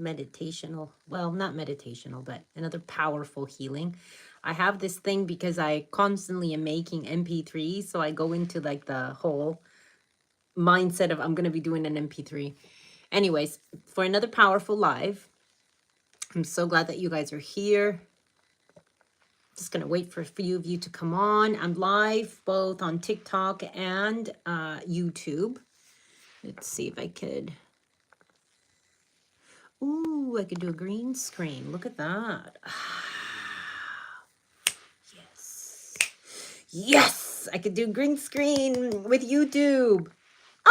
meditational, well, not meditational, but another powerful healing. I have this thing because I constantly am making MP3s, so I go into like the whole mindset of I'm going to be doing an MP3. Anyways, for another powerful live, I'm so glad that you guys are here. Just going to wait for a few of you to come on. I'm live both on TikTok and YouTube. Let's see if I could. Ooh, I could do a green screen. Look at that. Yes. Yes, I could do green screen with YouTube. Ah.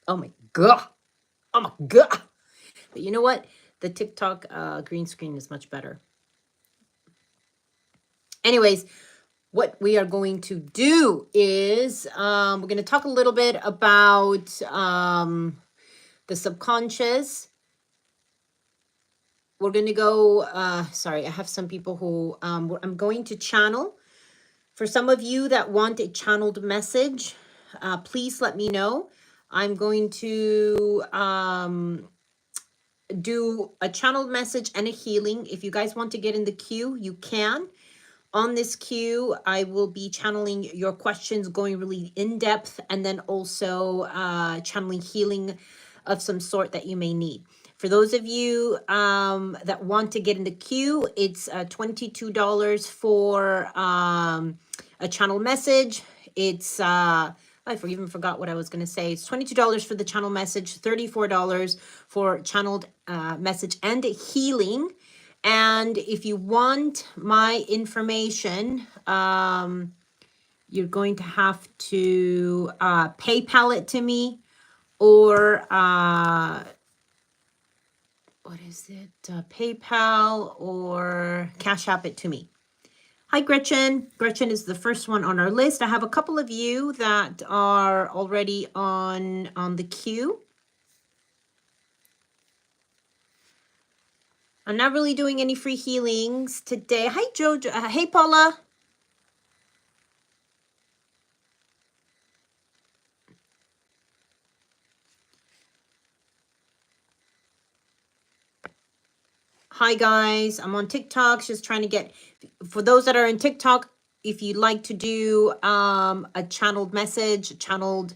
Oh my God. Oh my God. But you know what? The TikTok green screen is much better. Anyways, what we are going to do is we're going to talk a little bit about the subconscious. We're going to go, sorry, I have some people who I'm going to channel. For some of you that want a channeled message, please let me know. I'm going to do a channeled message and a healing. If you guys want to get in the queue, you can. On this queue, I will be channeling your questions, going really in depth, and then also channeling healing of some sort that you may need. For those of you that want to get in the queue, it's $22 for a channel message. It's I even forgot what I was going to say. It's $22 for the channel message, $34 for channeled message and healing. And if you want my information, you're going to have to PayPal it to me, or what is it? PayPal or Cash App it to me. Hi, Gretchen. Gretchen is the first one on our list. I have a couple of you that are already on the queue. I'm not really doing any free healings today. Hi, JoJo. Hey, Paula. Hi, guys. I'm on TikTok. Just trying to get, for those that are in TikTok, if you'd like to do a channeled message, channeled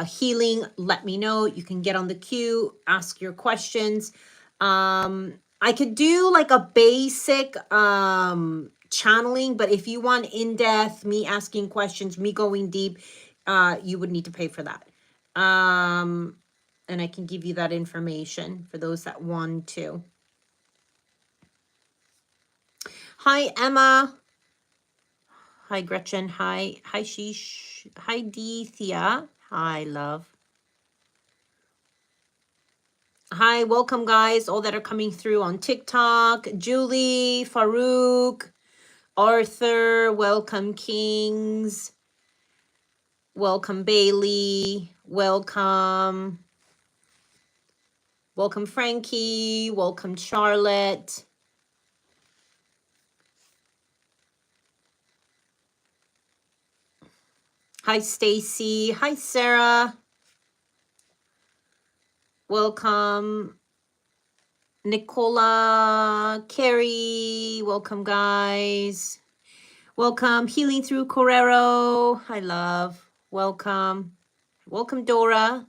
healing, let me know. You can get on the queue, ask your questions. I could do like a basic channeling, but if you want in-depth, me asking questions, me going deep, you would need to pay for that. And I can give you that information for those that want to. Hi, Emma. Hi, Gretchen. Hi, Sheesh. Hi, Thea. Hi, love. Hi, welcome, guys, all that are coming through on TikTok. Julie, Farouk, Arthur, welcome, Kings. Welcome, Bailey. Welcome. Welcome, Frankie. Welcome, Charlotte. Hi, Stacy. Hi, Sarah. Welcome. Nicola, Carrie, welcome, guys. Welcome, Healing Through Correro. Hi, love. Welcome. Welcome, Dora.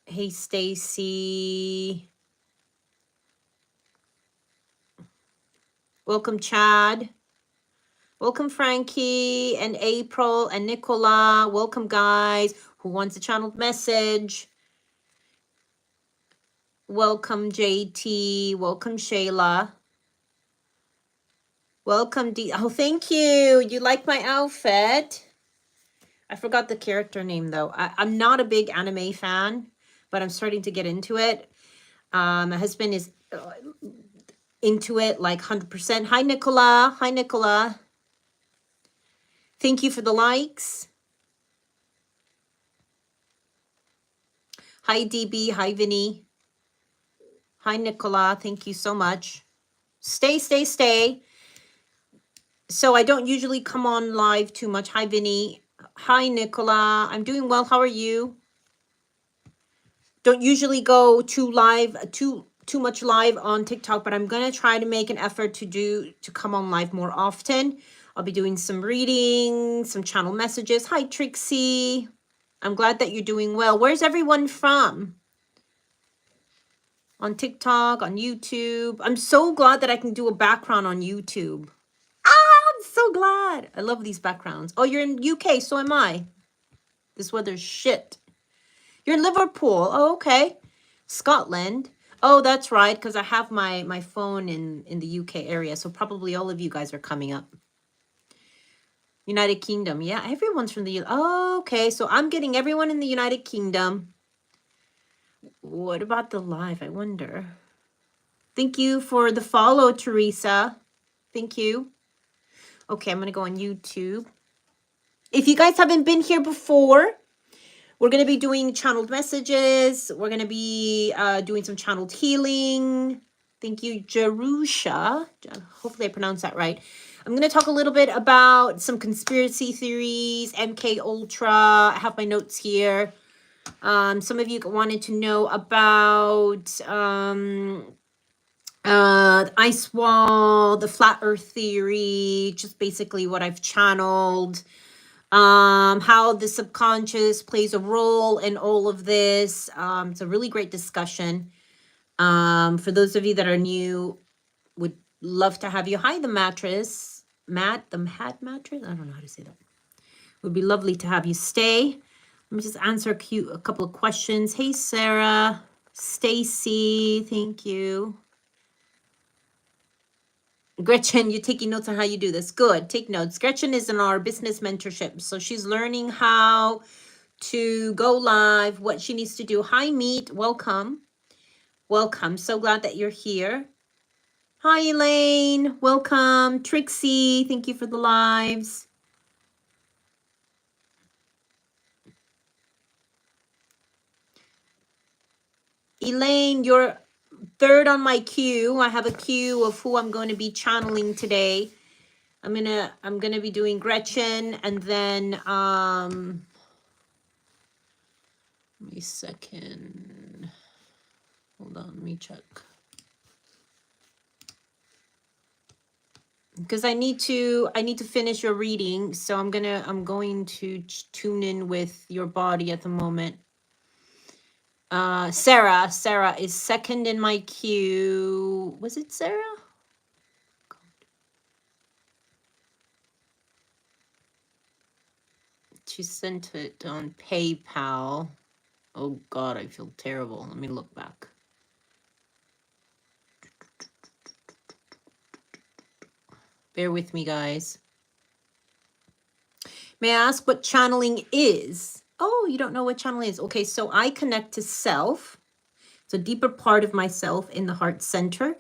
Hey, Stacy. Welcome, Chad. Welcome, Frankie and April and Nicola. Welcome, guys. Who wants a channeled message? Welcome, JT. Welcome, Shayla. Welcome, D. Oh, thank you. You like my outfit? I forgot the character name, though. I'm not a big anime fan, but I'm starting to get into it. My husband is into it like 100%. Hi, Nicola. Hi, Nicola. Thank you for the likes. Hi, DB. Hi, Vinny. Hi, Nicola. Thank you so much. Stay, stay, stay. So I don't usually come on live too much. Hi, Vinny. Hi, Nicola. I'm doing well. How are you? Don't usually go too much live on TikTok, but I'm gonna try to make an effort to come on live more often. I'll be doing some reading, some channel messages. Hi, Trixie. I'm glad that you're doing well. Where's everyone from? On TikTok, on YouTube. I'm so glad that I can do a background on YouTube. I'm so glad. I love these backgrounds. Oh, you're in UK, so am I. This weather's shit. You're in Liverpool. Oh, okay. Scotland. Oh, that's right, because I have my phone in the UK area, so probably all of you guys are coming up. United Kingdom. Yeah, everyone's from the... Oh, okay, so I'm getting everyone in the United Kingdom. What about the live? I wonder. Thank you for the follow, Teresa. Thank you. Okay, I'm going to go on YouTube. If you guys haven't been here before, we're going to be doing channeled messages. We're going to be doing some channeled healing. Thank you, Jerusha. Hopefully I pronounced that right. I'm going to talk a little bit about some conspiracy theories, MK Ultra. I have my notes here. Some of you wanted to know about the ice wall, the flat earth theory, just basically what I've channeled. How the subconscious plays a role in all of this. It's a really great discussion. For those of you that are new, would love to have you. Hi, the mattress. The Mad mattress? I don't know how to say that. Would be lovely to have you stay. Let me just answer a couple of questions. Hey, Sarah. Stacy, thank you. Gretchen, you're taking notes on how you do this. Good. Take notes. Gretchen is in our business mentorship. So she's learning how to go live, what she needs to do. Hi, Meet. Welcome. Welcome. So glad that you're here. Hi, Elaine. Welcome. Trixie, thank you for the lives. Elaine, you're third on my queue. I have a queue of who I'm going to be channeling today. I'm gonna be doing Gretchen, and then let me second. Hold on, let me check. Because I need to finish your reading, so I'm going to tune in with your body at the moment. Sarah is second in my queue. Was it Sarah? She sent it on PayPal. Oh God, I feel terrible. Let me look back. Bear with me, guys. May I ask what channeling is? Oh, you don't know what channeling is. Okay, so I connect to self. It's a deeper part of myself in the heart center.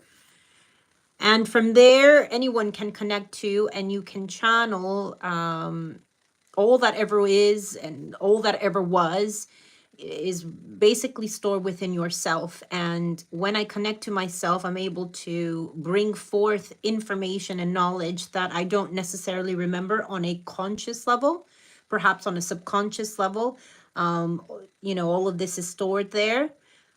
And from there, anyone can connect to, and you can channel all that ever is and all that ever was is basically stored within yourself. And when I connect to myself, I'm able to bring forth information and knowledge that I don't necessarily remember on a conscious level, perhaps on a subconscious level. All of this is stored there,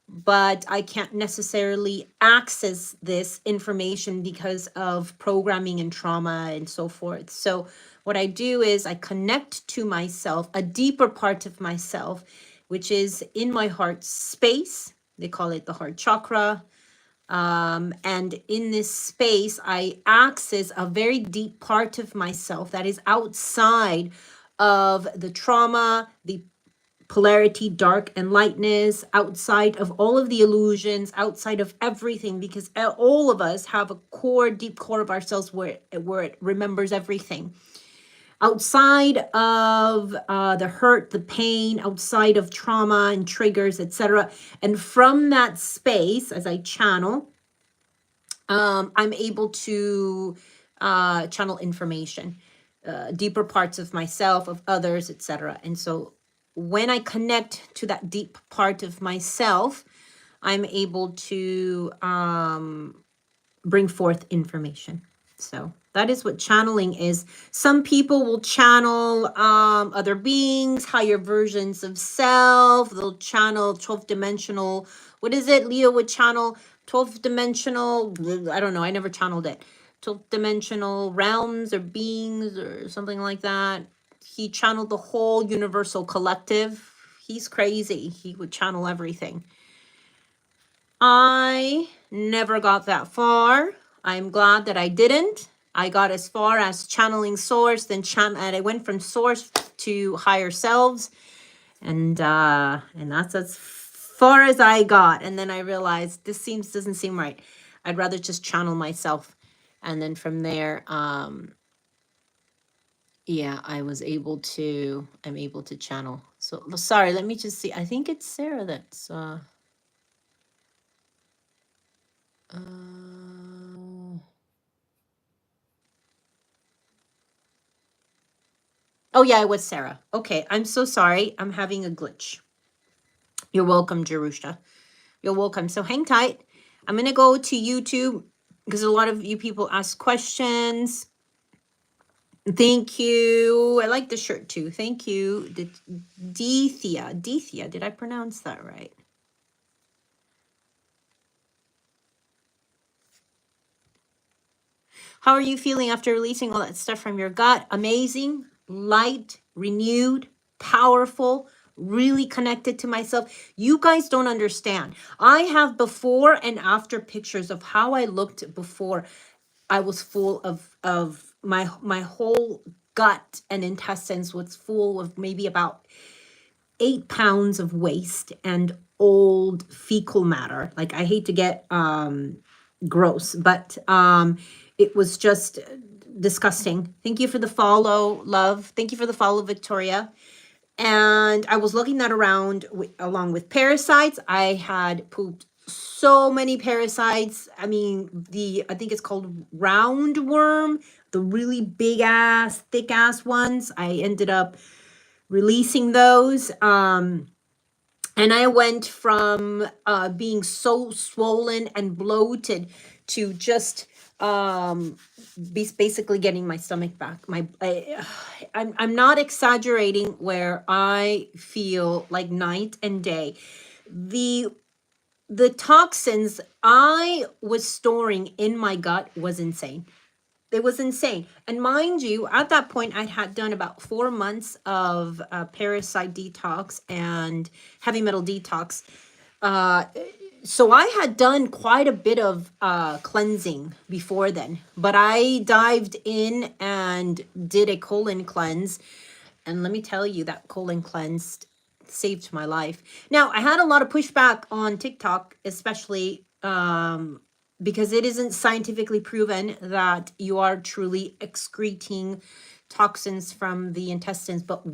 but I can't necessarily access this information because of programming and trauma and so forth. So what I do is I connect to myself, a deeper part of myself, which is in my heart space. They call it the heart chakra. And in this space, I access a very deep part of myself that is outside of the trauma, the polarity, dark and lightness, outside of all of the illusions, outside of everything, because all of us have a deep core of ourselves where it remembers everything. Outside of the hurt, the pain, outside of trauma and triggers, etc. And from that space, as I channel, I'm able to channel information, deeper parts of myself, of others, etc. And so when I connect to that deep part of myself, I'm able to bring forth information. So that is what channeling is. Some people will channel other beings, higher versions of self. They'll channel 12th dimensional. What is it? Leo would channel 12th dimensional. I don't know. I never channeled it. 12th dimensional realms or beings or something like that. He channeled the whole universal collective. He's crazy. He would channel everything. I never got that far. I'm glad that I didn't. I got as far as channeling source, then and I went from source to higher selves, and that's as far as I got. And then I realized this doesn't seem right. I'd rather just channel myself, and then from there, yeah, I'm able to channel. So sorry, let me just see. I think it's Sarah that's oh yeah, it was Sarah. Okay, I'm so sorry. I'm having a glitch. You're welcome, Jerusha. You're welcome. So hang tight. I'm gonna go to YouTube because a lot of you people ask questions. Thank you. I like the shirt too. Thank you. Dethia. Did I pronounce that right? How are you feeling after releasing all that stuff from your gut? Amazing, light, renewed, powerful, really connected to myself. You guys don't understand. I have before and after pictures of how I looked before. I was full of my whole gut and intestines was full of maybe about 8 pounds of waste and old fecal matter. Like, I hate to get gross, but it was just disgusting. Thank you for the follow, love. Thank you for the follow, Victoria. And I was looking that around along with parasites. I had pooped so many parasites. I mean, I think it's called roundworm, the really big ass, thick ass ones. I ended up releasing those. And I went from being so swollen and bloated to just basically getting my stomach back. I'm not exaggerating where I feel like night and day. The toxins I was storing in my gut was insane. It was insane. And mind you, at that point, I had done about 4 months of parasite detox and heavy metal detox. So I had done quite a bit of cleansing before then, but I dived in and did a colon cleanse. And let me tell you, that colon cleanse saved my life. Now, I had a lot of pushback on TikTok, especially because it isn't scientifically proven that you are truly excreting toxins from the intestines. But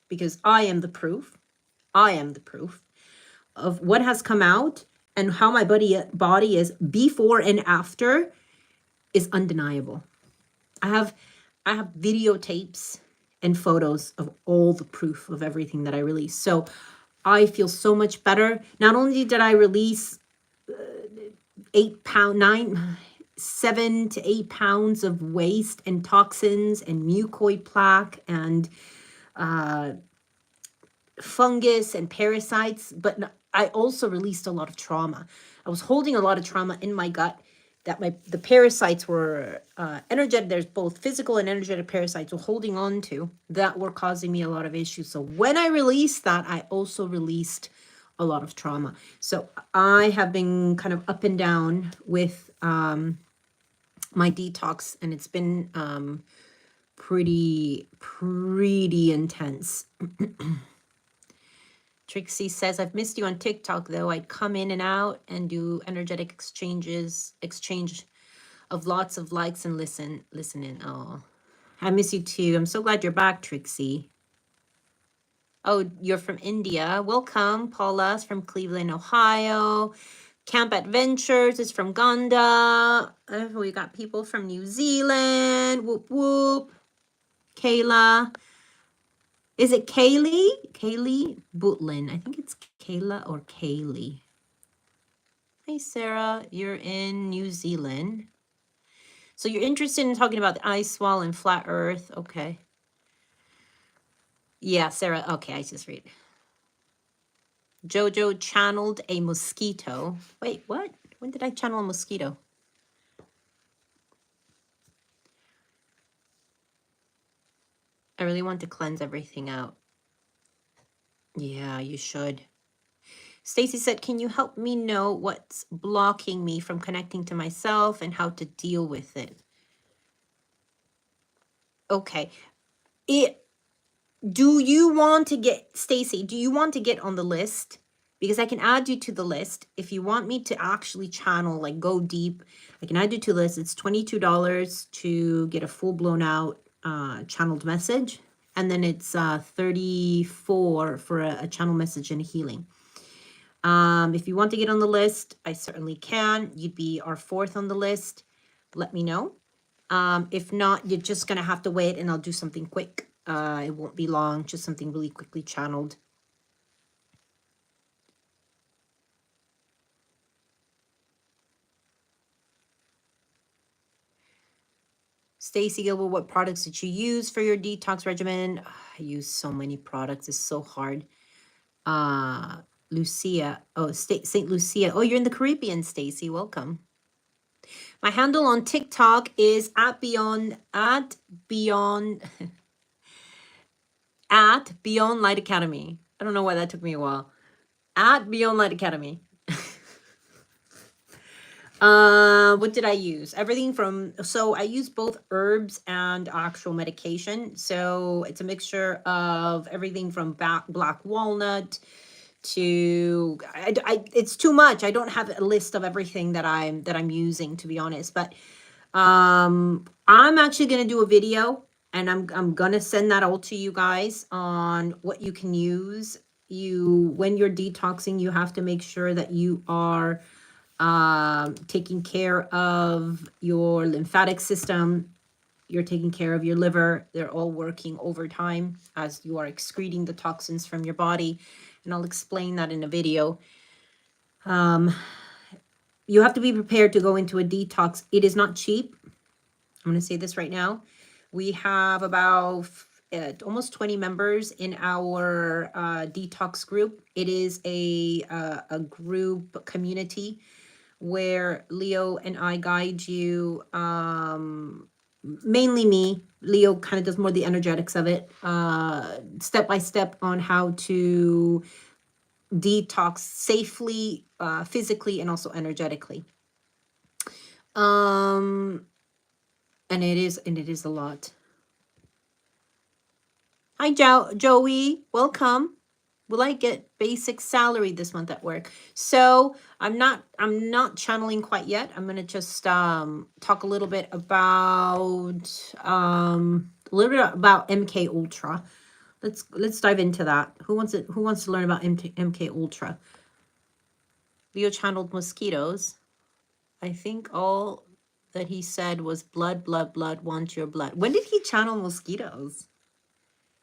because I am the proof of what has come out and how my body is before and after is undeniable. I have videotapes and photos of all the proof of everything that I release. So I feel so much better. Not only did I release 7 to 8 pounds of waste and toxins and mucoid plaque and fungus and parasites, but I also released a lot of trauma. I was holding a lot of trauma in my gut that the parasites were energetic. There's both physical and energetic parasites were holding on to that were causing me a lot of issues. So when I released that, I also released a lot of trauma. So I have been kind of up and down with my detox, and it's been pretty intense. Trixie says, I've missed you on TikTok, though. I'd come in and out and do energetic exchange of lots of likes and listen in. Oh, I miss you too. I'm so glad you're back, Trixie. Oh, you're from India. Welcome. Paula's from Cleveland, Ohio. Camp Adventures is from Gonda. We got people from New Zealand. Whoop, whoop. Kayla. Is it Kaylee? Kaylee Butlin. I think it's Kayla or Kaylee. Hey, Sarah. You're in New Zealand. So you're interested in talking about the ice wall and flat earth. Okay. Yeah, Sarah. Okay, I just read. JoJo channeled a mosquito. Wait, what? When did I channel a mosquito? I really want to cleanse everything out. Yeah, you should. Stacy said, can you help me know what's blocking me from connecting to myself and how to deal with it? Okay. Do you want to get, Stacy, do you want to get on the list? Because I can add you to the list. If you want me to actually channel, like go deep, I can add you to the list. It's $22 to get a full blown out channeled message. And then it's $34 for a channel message and a healing. If you want to get on the list, I certainly can. You'd be our 4th on the list. Let me know. If not, you're just going to have to wait and I'll do something quick. It won't be long, just something really quickly channeled. Stacy Gilbert, what products did you use for your detox regimen? I use so many products. It's so hard. Lucia. Oh, St. Lucia. Oh, you're in the Caribbean, Stacy. Welcome. My handle on TikTok is at Beyond Light Academy. I don't know why that took me a while. At Beyond Light Academy. What did I use? Everything from, so I use both herbs and actual medication. So it's a mixture of everything from black walnut to, it's too much. I don't have a list of everything that I'm using, to be honest, but I'm actually going to do a video and I'm going to send that all to you guys on what you can use. When you're detoxing, you have to make sure that you are taking care of your lymphatic system. You're taking care of your liver. They're all working overtime as you are excreting the toxins from your body. And I'll explain that in a video. You have to be prepared to go into a detox. It is not cheap. I'm going to say this right now. We have about almost 20 members in our detox group. It is a group community where Leo and I guide you, mainly me. Leo kind of does more the energetics of it, step by step on how to detox safely, physically, and also energetically. And it is a lot. Hi, Joey, welcome. Will I get basic salary this month at work? So I'm not channeling quite yet. I'm gonna just talk a little bit about MK Ultra. Let's dive into that. Who wants to learn about MK Ultra? Leo channeled mosquitoes. I think all that he said was blood, want your blood. When did he channel mosquitoes?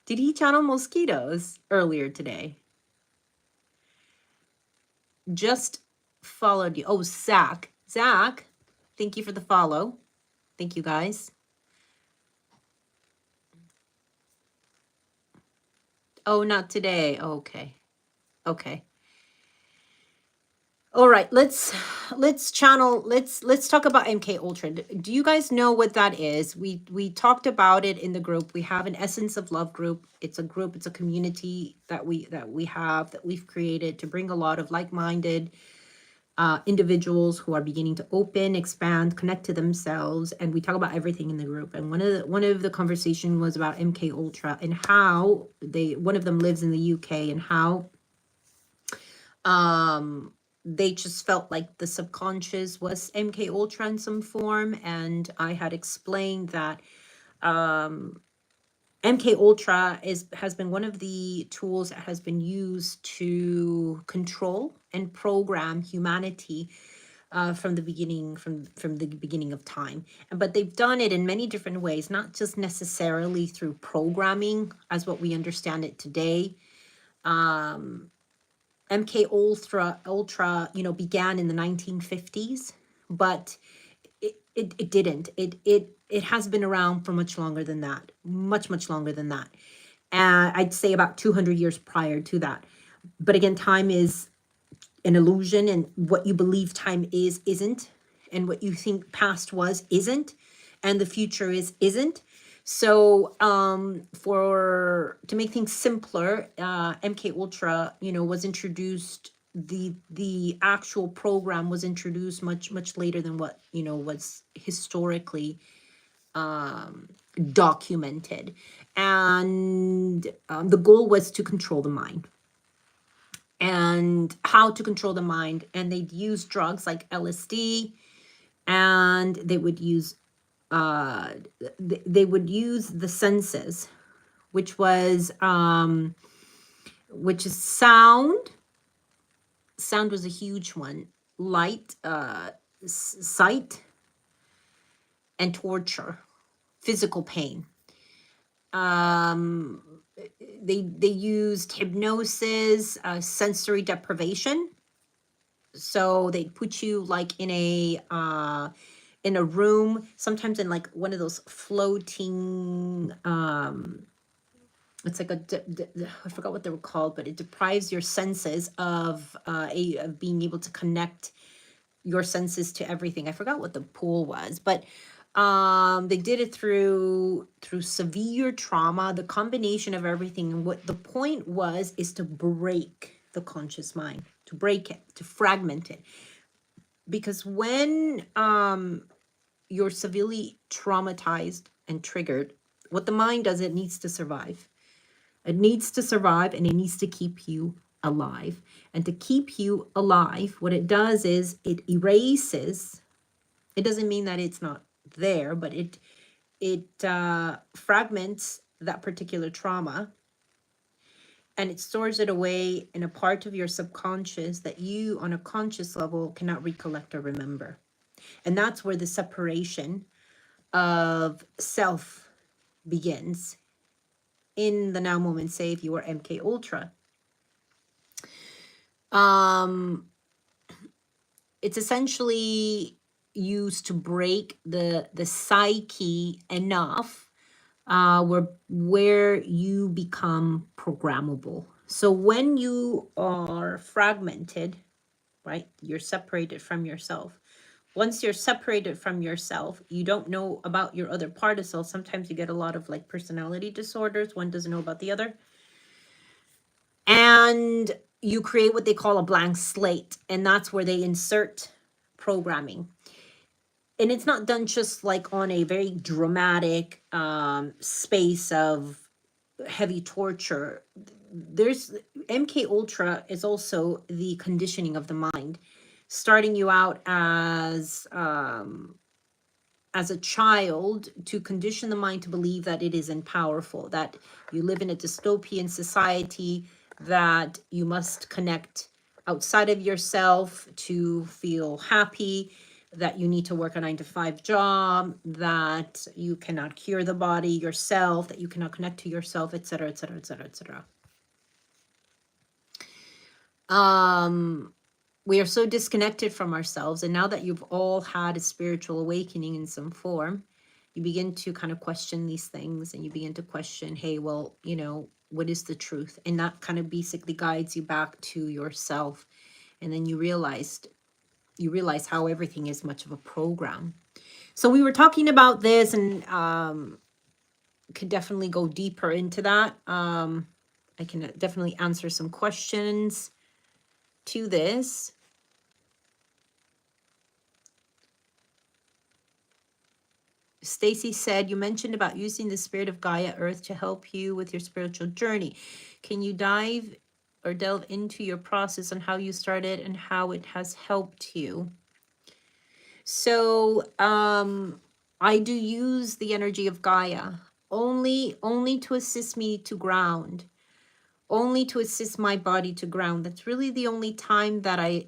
Did he channel mosquitoes earlier today? Just followed you. Oh, Zach, thank you for the follow. Thank you, guys. Oh, not today. Okay. All right, let's talk about MK Ultra. Do you guys know what that is? We talked about it in the group. We have an Essence of Love group. It's a community that we've created to bring a lot of like-minded individuals who are beginning to open, expand, connect to themselves, and we talk about everything in the group. And one of the conversation was about MK Ultra and how one of them lives in the UK and how they just felt like the subconscious was MK Ultra in some form. And I had explained that MK Ultra has been one of the tools that has been used to control and program humanity from the beginning of time. But they've done it in many different ways, not just necessarily through programming as what we understand it today. MK Ultra, began in the 1950s, but It didn't. It has been around for much longer than that. Much longer than that. And I'd say about 200 years prior to that. But again, time is an illusion, and what you believe time is isn't, and what you think past was isn't, and the future is isn't. So for to make things simpler, MK Ultra, was introduced, the actual program was introduced much later than what was historically documented. And the goal was to control the mind, and how to control the mind. And they'd use drugs like LSD, and they would use the senses, which was which is sound. Sound was a huge one. Light, sight, and torture, physical pain. They used hypnosis, sensory deprivation. So they put you like in a room, sometimes in like one of those floating, it's like I forgot what they were called, but it deprives your senses of of being able to connect your senses to everything. I forgot what the pool was, but they did it through severe trauma, the combination of everything. And what the point was is to break the conscious mind, to break it, to fragment it. Because when you're severely traumatized and triggered, what the mind does, it needs to survive. It needs to survive, and it needs to keep you alive. And to keep you alive, what it does is it erases. It doesn't mean that it's not there, but it fragments that particular trauma, and it stores it away in a part of your subconscious that you, on a conscious level, cannot recollect or remember. And that's where the separation of self begins in the now moment. Say if you are MK Ultra, it's essentially used to break the psyche enough where you become programmable. So when you are fragmented, right, you're separated from yourself. Once you're separated from yourself, you don't know about your other part of self. Sometimes you get a lot of like personality disorders. One doesn't know about the other. And you create what they call a blank slate. And that's where they insert programming. And it's not done just like on a very dramatic space of heavy torture. There's MK Ultra is also the conditioning of the mind, starting you out as a child, to condition the mind to believe that it isn't powerful, that you live in a dystopian society, that you must connect outside of yourself to feel happy, that you need to work a 9-to-5 job, that you cannot cure the body yourself, that you cannot connect to yourself, etc., etc., etc., etc. We are so disconnected from ourselves. And now that you've all had a spiritual awakening in some form, you begin to kind of question these things, and you begin to question, hey, well, what is the truth? And that kind of basically guides you back to yourself. And then you realize how everything is much of a program. So we were talking about this, and could definitely go deeper into that. I can definitely answer some questions to this. Stacy said, you mentioned about using the spirit of Gaia Earth to help you with your spiritual journey. Can you delve into your process and how you started and how it has helped you? So I do use the energy of Gaia only to assist me to ground, only to assist my body to ground. That's really the only time that I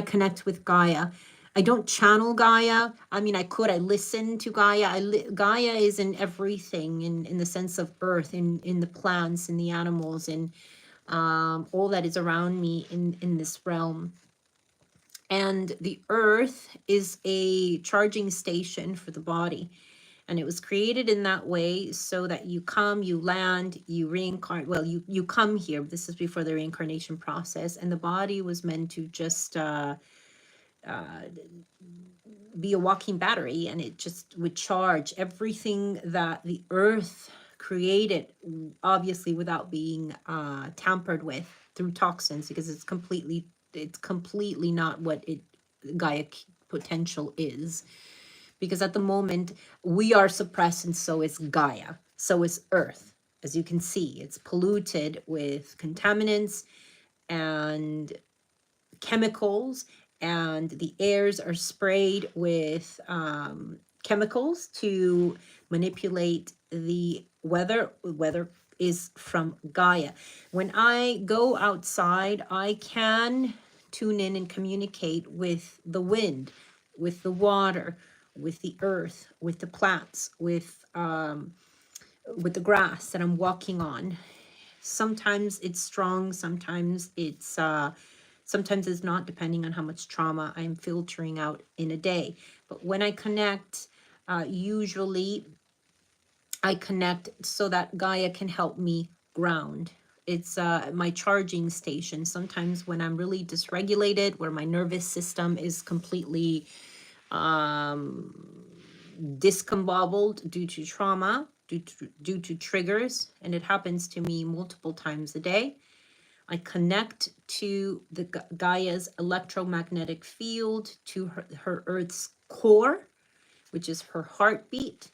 connect with Gaia. I don't channel Gaia. I mean, I could. I listen to Gaia. Gaia is in everything, in the sense of earth, in the plants, in the animals, in all that is around me in this realm. And the earth is a charging station for the body. And it was created in that way so that you come, you land, you reincarnate. Well, you come here. This is before the reincarnation process. And the body was meant to just be a walking battery, and it just would charge everything that the earth created, obviously without being tampered with through toxins, because it's completely not what it Gaia potential is. Because at the moment we are suppressed, and so is Gaia, so is earth. As you can see, it's polluted with contaminants and chemicals, and the airs are sprayed with chemicals to manipulate the weather. Weather is from Gaia. When I go outside, I can tune in and communicate with the wind, with the water, with the earth, with the plants, with the grass that I'm walking on. Sometimes it's strong, sometimes it's not, depending on how much trauma I'm filtering out in a day. But when I connect, usually I connect so that Gaia can help me ground. It's my charging station. Sometimes when I'm really dysregulated, where my nervous system is completely discombobbled due to trauma, due to triggers, and it happens to me multiple times a day, I connect to the Gaia's electromagnetic field, to her Earth's core, which is her heartbeat.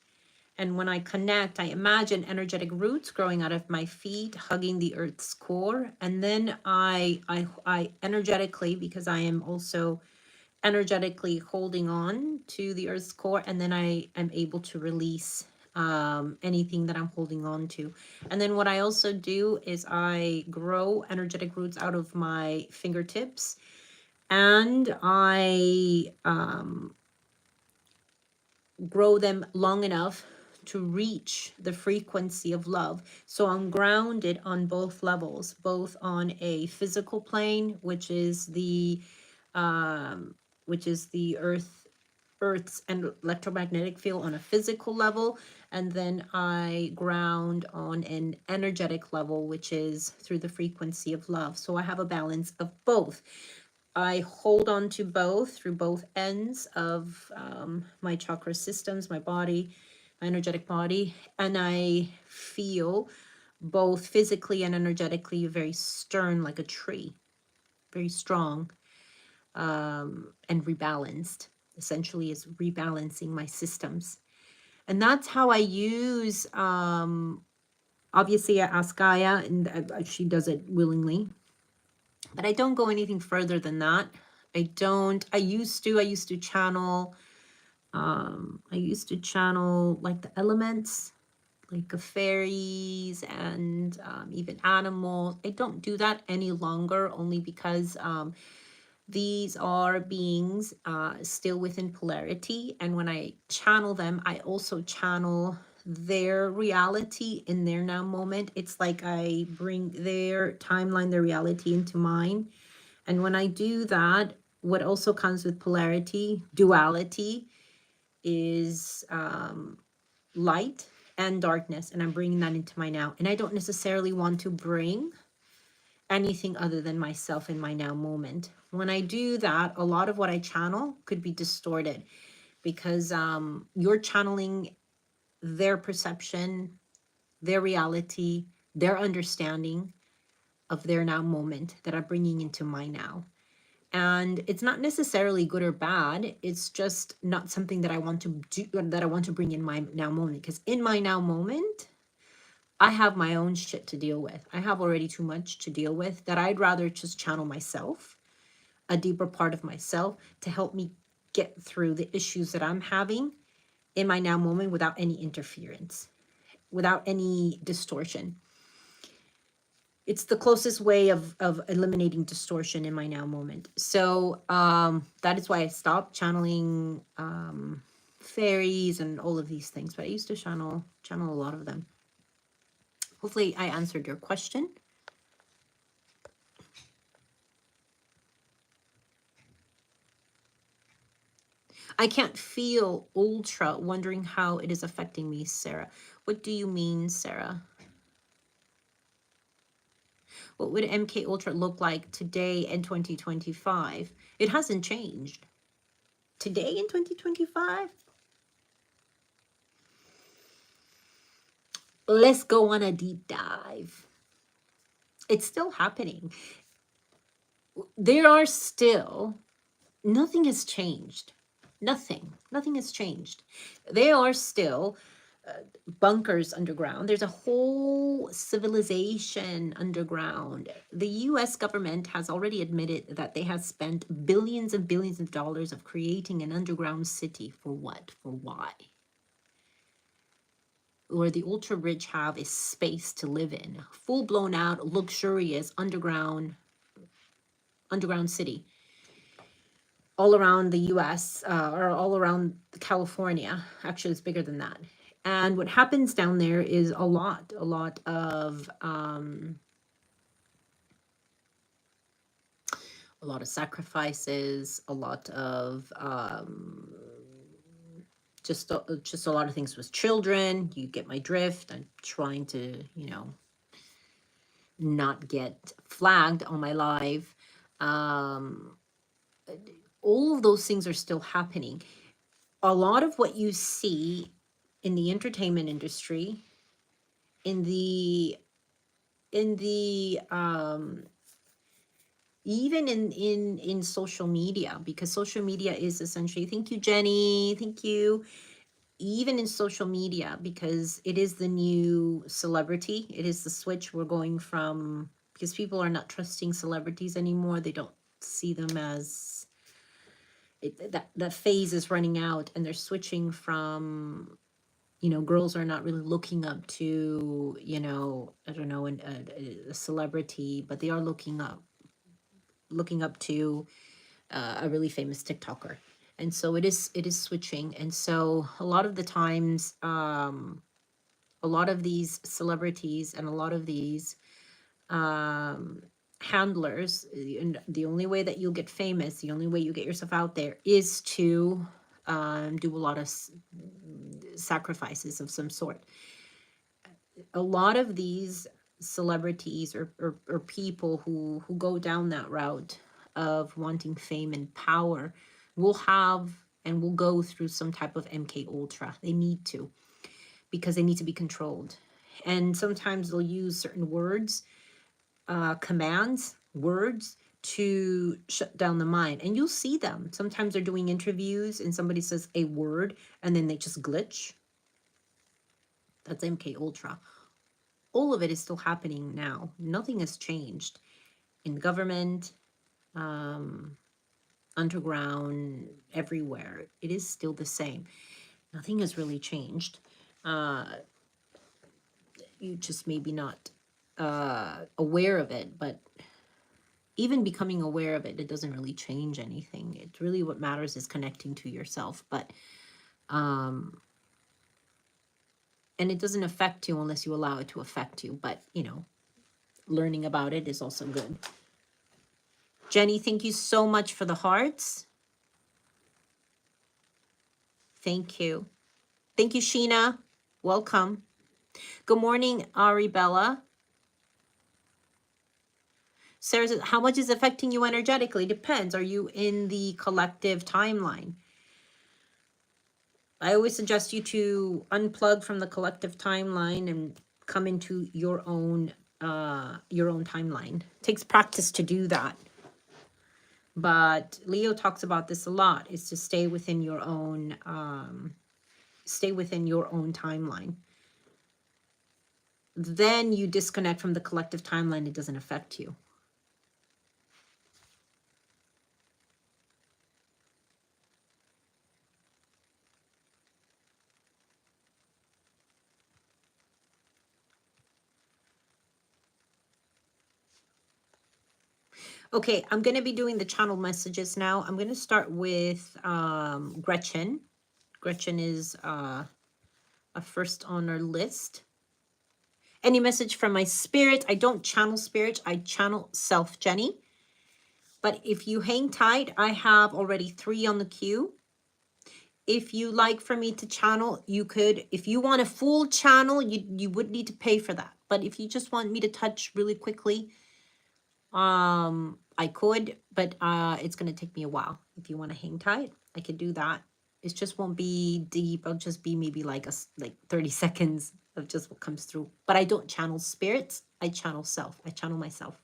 And when I connect, I imagine energetic roots growing out of my feet, hugging the Earth's core. And then I energetically, because I am also energetically holding on to the Earth's core, and then I am able to release anything that I'm holding on to. And then what I also do is I grow energetic roots out of my fingertips, and I grow them long enough to reach the frequency of love. So I'm grounded on both levels, both on a physical plane, which is the Earth's and electromagnetic field on a physical level, and then I ground on an energetic level, which is through the frequency of love. So I have a balance of both. I hold on to both through both ends of my chakra systems, my body, my energetic body, and I feel both physically and energetically very stern, like a tree, very strong, and rebalanced. Essentially, is rebalancing my systems. And that's how I use, obviously I ask Gaia, and she does it willingly, but I don't go anything further than that. I used to channel, like the elements, like fairies and even animals. I don't do that any longer, only because these are beings still within polarity. And when I channel them, I also channel their reality in their now moment. It's like I bring their timeline, their reality into mine. And when I do that, what also comes with polarity, duality, is light and darkness. And I'm bringing that into my now. And I don't necessarily want to bring anything other than myself in my now moment. When I do that, a lot of what I channel could be distorted, because you're channeling their perception, their reality, their understanding of their now moment that I'm bringing into my now. And it's not necessarily good or bad. It's just not something that I want to do, that I want to bring in my now moment. Because in my now moment, I have my own shit to deal with. I have already too much to deal with, that I'd rather just channel myself, a deeper part of myself, to help me get through the issues that I'm having in my now moment without any interference, without any distortion. It's the closest way of eliminating distortion in my now moment. So that is why I stopped channeling fairies and all of these things. But I used to channel a lot of them. Hopefully I answered your question. I can't feel ultra, wondering how it is affecting me, Sarah. What do you mean, Sarah? What would MK Ultra look like today in 2025? It hasn't changed. Today in 2025? Let's go on a deep dive. It's still happening. There are still, nothing has changed. Nothing has changed. They are still bunkers underground. There's a whole civilization underground. The US government has already admitted that they have spent billions and billions of dollars of creating an underground city. For what? For why? Where the ultra rich have a space to live in. Full blown out, luxurious underground city. All around the US, or all around California. Actually, it's bigger than that. And what happens down there is a lot of sacrifices, a lot of just a lot of things with children. You get my drift. I'm trying to, not get flagged on my live. All of those things are still happening. A lot of what you see in the entertainment industry, in the even in social media, because social media is essentially, thank you, Jenny, thank you. Even in social media, because it is the new celebrity, it is the switch. We're going from, because people are not trusting celebrities anymore. They don't see them as, that phase is running out, and they're switching from, girls are not really looking up to, I don't know, a celebrity, but they are looking up to a really famous TikToker. And so it is switching. And so a lot of the times, a lot of these celebrities and a lot of these handlers, and the only way that you'll get famous, the only way you get yourself out there, is to do a lot of sacrifices of some sort. A lot of these celebrities or people who go down that route of wanting fame and power will have and will go through some type of MK Ultra. They need to, because they need to be controlled. And sometimes they'll use certain words, commands, words, to shut down the mind. And you'll see them. Sometimes they're doing interviews and somebody says a word and then they just glitch. That's MK Ultra. All of it is still happening now. Nothing has changed in government, underground, everywhere. It is still the same. Nothing has really changed. You just maybe not aware of it, but even becoming aware of it, it doesn't really change anything. It's really, what matters is connecting to yourself. But and it doesn't affect you unless you allow it to affect you. But, learning about it is also good. Jenny, thank you so much for the hearts. Thank you. Thank you, Sheena. Welcome. Good morning, Ari Bella. Sarah says, how much is affecting you energetically? Depends. Are you in the collective timeline? I always suggest you to unplug from the collective timeline and come into your own timeline. It takes practice to do that. But Leo talks about this a lot, is to stay within your own timeline. Then you disconnect from the collective timeline. It doesn't affect you. Okay, I'm going to be doing the channel messages now. I'm going to start with Gretchen. Gretchen is a first on our list. Any message from my spirit? I don't channel spirit. I channel self, Jenny. But if you hang tight, I have already 3 on the queue. if you like for me to channel, you could. If you want a full channel, you would need to pay for that. But if you just want me to touch really quickly, I could, but it's gonna take me a while. If you want to hang tight, I could do that. It just won't be deep. It'll just be maybe like like 30 seconds of just what comes through. But I don't channel spirits. I channel self. I channel myself.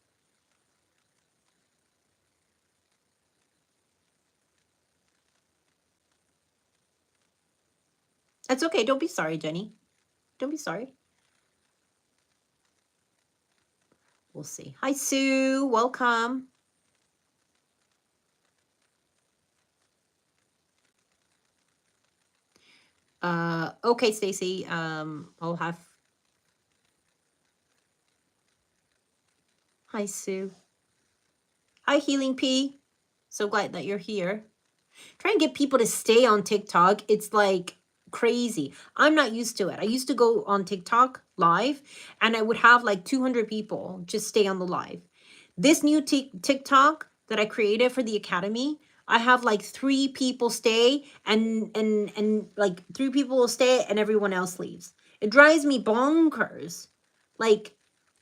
That's okay. Don't be sorry, Jenny. Don't be sorry. We'll see. Hi, Sue. Welcome. Okay, Stacy. I'll have. Hi, Sue. Hi, Healing P. So glad that you're here. Try and get people to stay on TikTok. It's like crazy. I'm not used to it. I used to go on TikTok live and I would have like 200 people just stay on the live. This new TikTok that I created for the Academy, I have like 3 people stay and like 3 people will stay and everyone else leaves. It drives me bonkers. Like,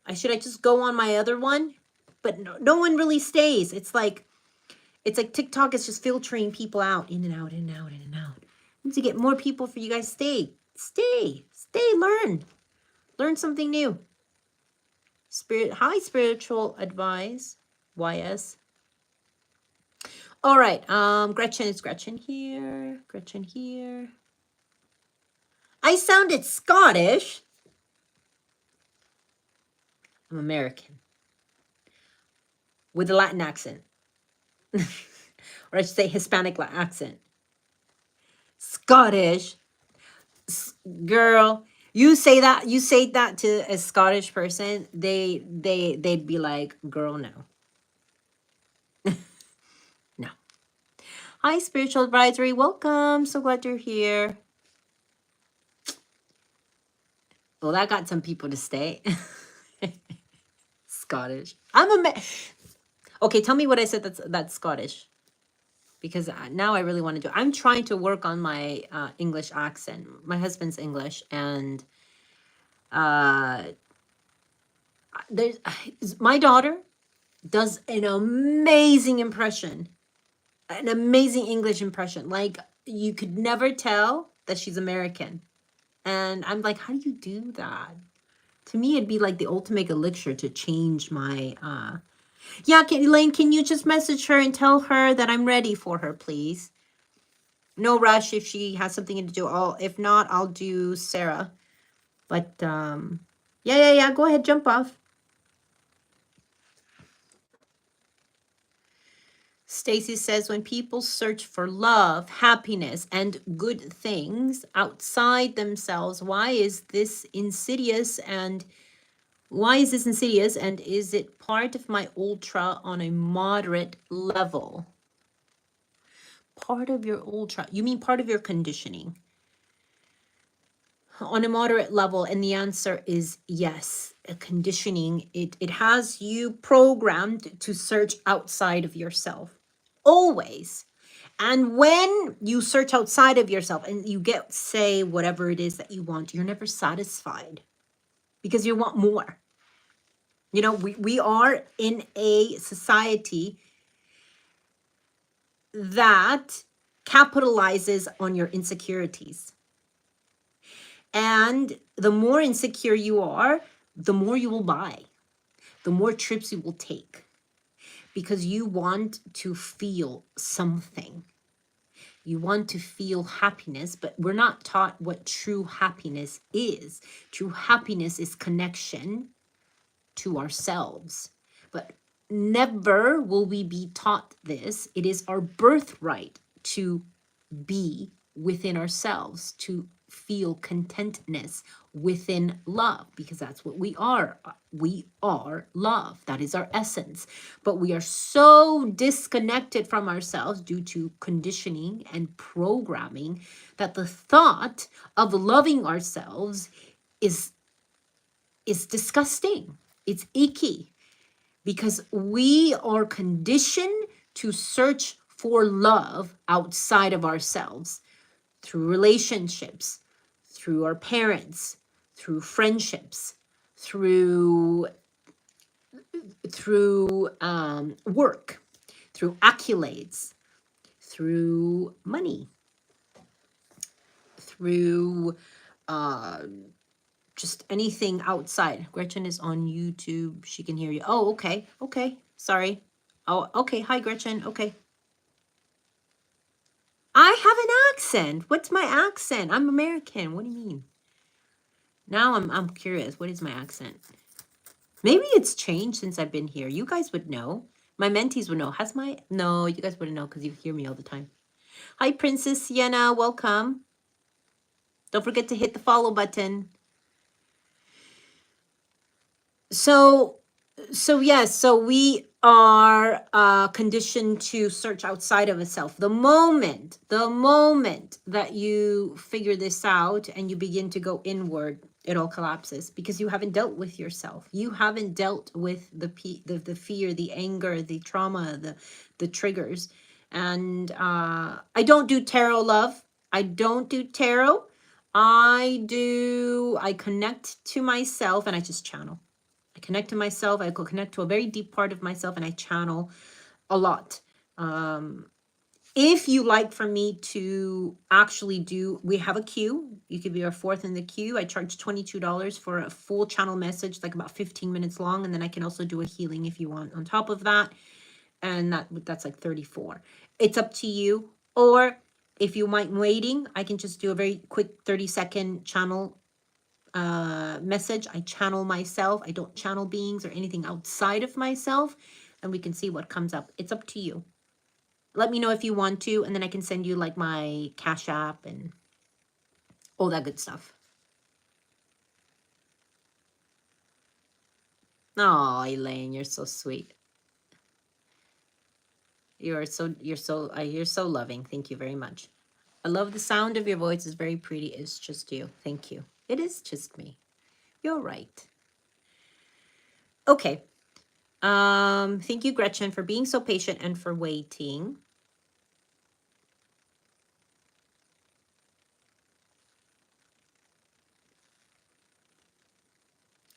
I just go on my other one, but no one really stays. It's like TikTok is just filtering people out, in and out, in and out, in and out. I need to get more people for you guys. Stay, learn something new. Hi, spiritual advice, YS. All right, Gretchen, is Gretchen here? Gretchen here. I sounded Scottish. I'm American with a Latin accent. Or I should say Hispanic accent. Scottish. Girl, you say that to a Scottish person, they'd be like, girl, no. No. Hi, spiritual advisory. Welcome. So glad you're here. Well, that got some people to stay. Scottish. Okay, tell me what I said that's Scottish. Because now I really want to do. I'm trying to work on my English accent. My husband's English, and there's my daughter does an amazing impression, an amazing English impression. Like, you could never tell that she's American. And I'm like, how do you do that? To me, it'd be like the ultimate elixir to change my yeah, Elaine, can you just message her and tell her that I'm ready for her, please? No rush if she has something to do. If not, I'll do Sarah. But yeah. Go ahead, jump off. Stacy says, when people search for love, happiness, and good things outside themselves, why is this insidious? And is it part of my ultra on a moderate level? Part of your ultra, you mean part of your conditioning on a moderate level? And the answer is yes. A conditioning, it has you programmed to search outside of yourself always. And when you search outside of yourself and you get, say, whatever it is that you want, you're never satisfied because you want more. You know, we are in a society that capitalizes on your insecurities. And the more insecure you are, the more you will buy, the more trips you will take, because you want to feel something. You want to feel happiness, but we're not taught what true happiness is. True happiness is connection to ourselves. But never will we be taught this. It is our birthright to be within ourselves, to feel contentness within love, because that's what we are. We are love. That is our essence. But we are so disconnected from ourselves due to conditioning and programming that the thought of loving ourselves is disgusting. It's icky, because we are conditioned to search for love outside of ourselves through relationships, through our parents, through friendships, through work, through accolades, through money, through just anything outside. Gretchen is on YouTube. She can hear you. Oh, okay. Okay. Sorry. Oh, okay. Hi, Gretchen. Okay. I have an accent. What's my accent? I'm American. What do you mean? Now I'm curious. What is my accent? Maybe it's changed since I've been here. You guys would know. My mentees would know. No, you guys wouldn't know because you hear me all the time. Hi, Princess Sienna. Welcome. Don't forget to hit the follow button. So yes, so we are conditioned to search outside of a self. The moment that you figure this out and you begin to go inward, it all collapses because you haven't dealt with yourself. You haven't dealt with the fear, the anger, the trauma, the triggers. And I don't do tarot, love. I don't do tarot. I connect to myself and I just channel. I connect to myself. I connect to a very deep part of myself and I channel a lot. If you like for me to actually do, we have a queue. You could be our fourth in the queue. I charge $22 for a full channel message, like about 15 minutes long. And then I can also do a healing if you want on top of that. And that's like 34. It's up to you. Or if you mind waiting, I can just do a very quick 30-second channel message. I channel myself. I don't channel beings or anything outside of myself, and we can see what comes up. It's up to you. Let me know if you want to, and then I can send you like my Cash App and all that good stuff. Oh, Elaine, you're so sweet. You're so loving. Thank you very much. I love the sound of your voice. It's very pretty. It's just you. Thank you. It is just me. You're right. Okay. Thank you, Gretchen, for being so patient and for waiting.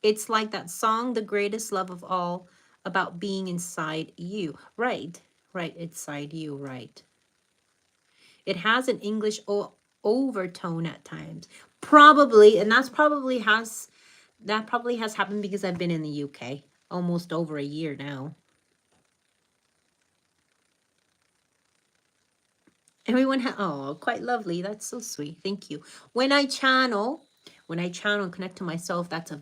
It's like that song, The Greatest Love of All, about being inside you. Right, inside you, right. It has an English overtone at times. Probably, and that probably has happened because I've been in the UK almost over a year now. Everyone quite lovely. That's so sweet. Thank you. When I channel and connect to myself, that's a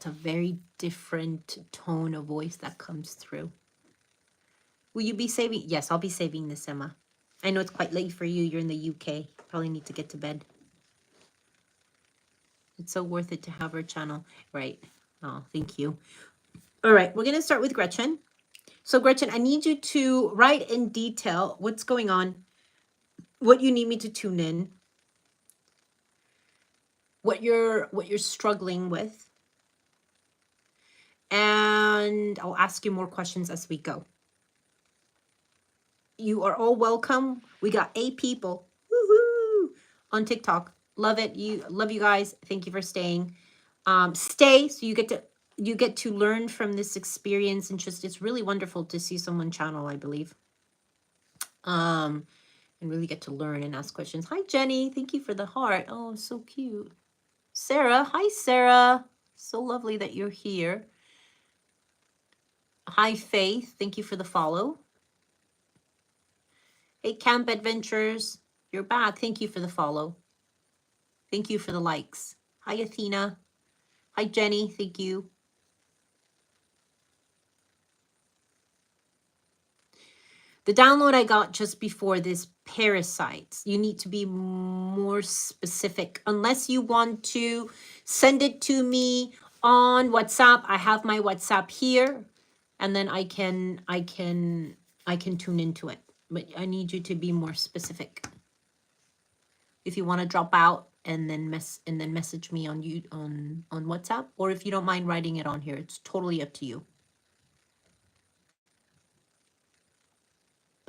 very different tone of voice that comes through. Will you be saving? Yes, I'll be saving this, Emma. I know it's quite late for you. You're in the UK. Probably need to get to bed. It's so worth it to have her channel. Right. Oh, thank you. All right, we're going to start with Gretchen. So Gretchen, I need you to write in detail what's going on, what you need me to tune in, what you're struggling with. And I'll ask you more questions as we go. You are all welcome. We got 8 people. Woohoo! On TikTok. Love it. Love you guys. Thank you for staying. Stay so you get to learn from this experience, and just it's really wonderful to see someone channel, I believe. And really get to learn and ask questions. Hi Jenny, thank you for the heart. Oh, so cute. Sarah, hi Sarah. So lovely that you're here. Hi Faith, thank you for the follow. Hey Camp Adventures, you're back. Thank you for the follow. Thank you for the likes. Hi Athena. Hi Jenny, thank you. The download I got just before this, parasites. You need to be more specific. Unless you want to send it to me on WhatsApp. I have my WhatsApp here, and then I can tune into it. But I need you to be more specific. If you want to drop out and then message me on WhatsApp, or if you don't mind writing it on here, it's totally up to you.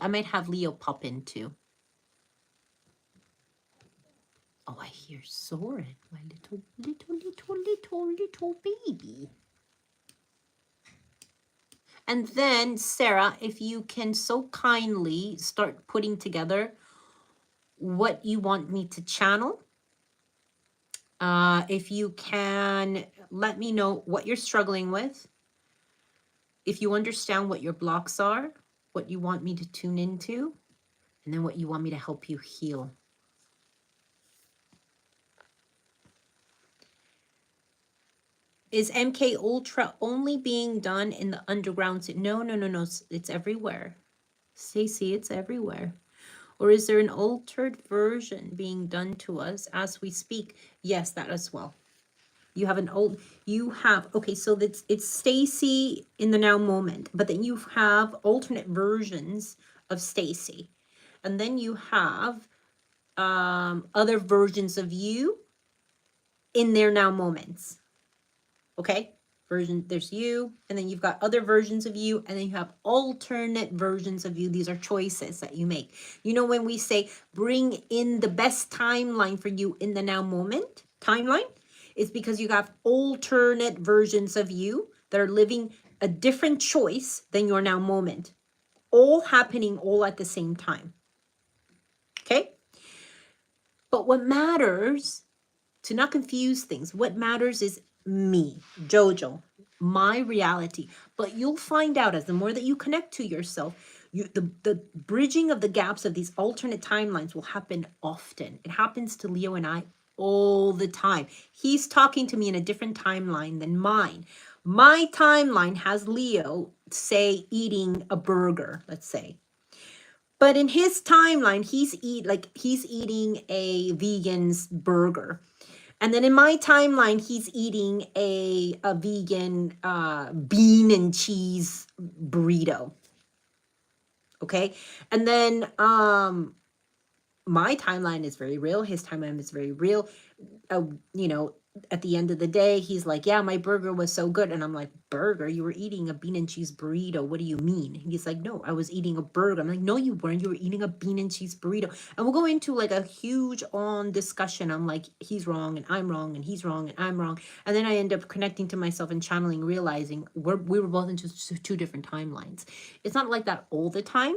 I might have Leo pop in too. I hear Soren, my little baby. And then, Sarah, if you can so kindly start putting together what you want me to channel. If you can let me know what you're struggling with. If you understand what your blocks are, what you want me to tune into, and then what you want me to help you heal. Is MK Ultra only being done in the underground? No. It's everywhere. Stacey, it's everywhere. Or is there an altered version being done to us as we speak? Yes, that as well. You have okay, so it's Stacey in the now moment, but then you have alternate versions of Stacey. And then you have other versions of you in their now moments. Okay? There's you, and then you've got other versions of you, and then you have alternate versions of you. These are choices that you make. You know, when we say bring in the best timeline for you in the now moment, timeline, it's because you have alternate versions of you that are living a different choice than your now moment, all happening all at the same time. Okay? But what matters, to not confuse things, what matters is me, JoJo, my reality. But you'll find out as the more that you connect to yourself, the bridging of the gaps of these alternate timelines will happen often. It happens to Leo and I all the time. He's talking to me in a different timeline than mine. My timeline has Leo, say, eating a burger, let's say. But in his timeline, he's eating a vegan's burger. And then in my timeline, he's eating a vegan bean and cheese burrito. Okay. And then my timeline is very real. His timeline is very real. You know, at the end of the day, he's like, yeah, my burger was so good. And I'm like, burger? You were eating a bean and cheese burrito. What do you mean? And he's like, no, I was eating a burger. I'm like, no, you weren't. You were eating a bean and cheese burrito. And we'll go into like a huge on discussion. I'm like, he's wrong and I'm wrong and he's wrong and I'm wrong. And then I end up connecting to myself and channeling, realizing we were both into two different timelines. It's not like that all the time.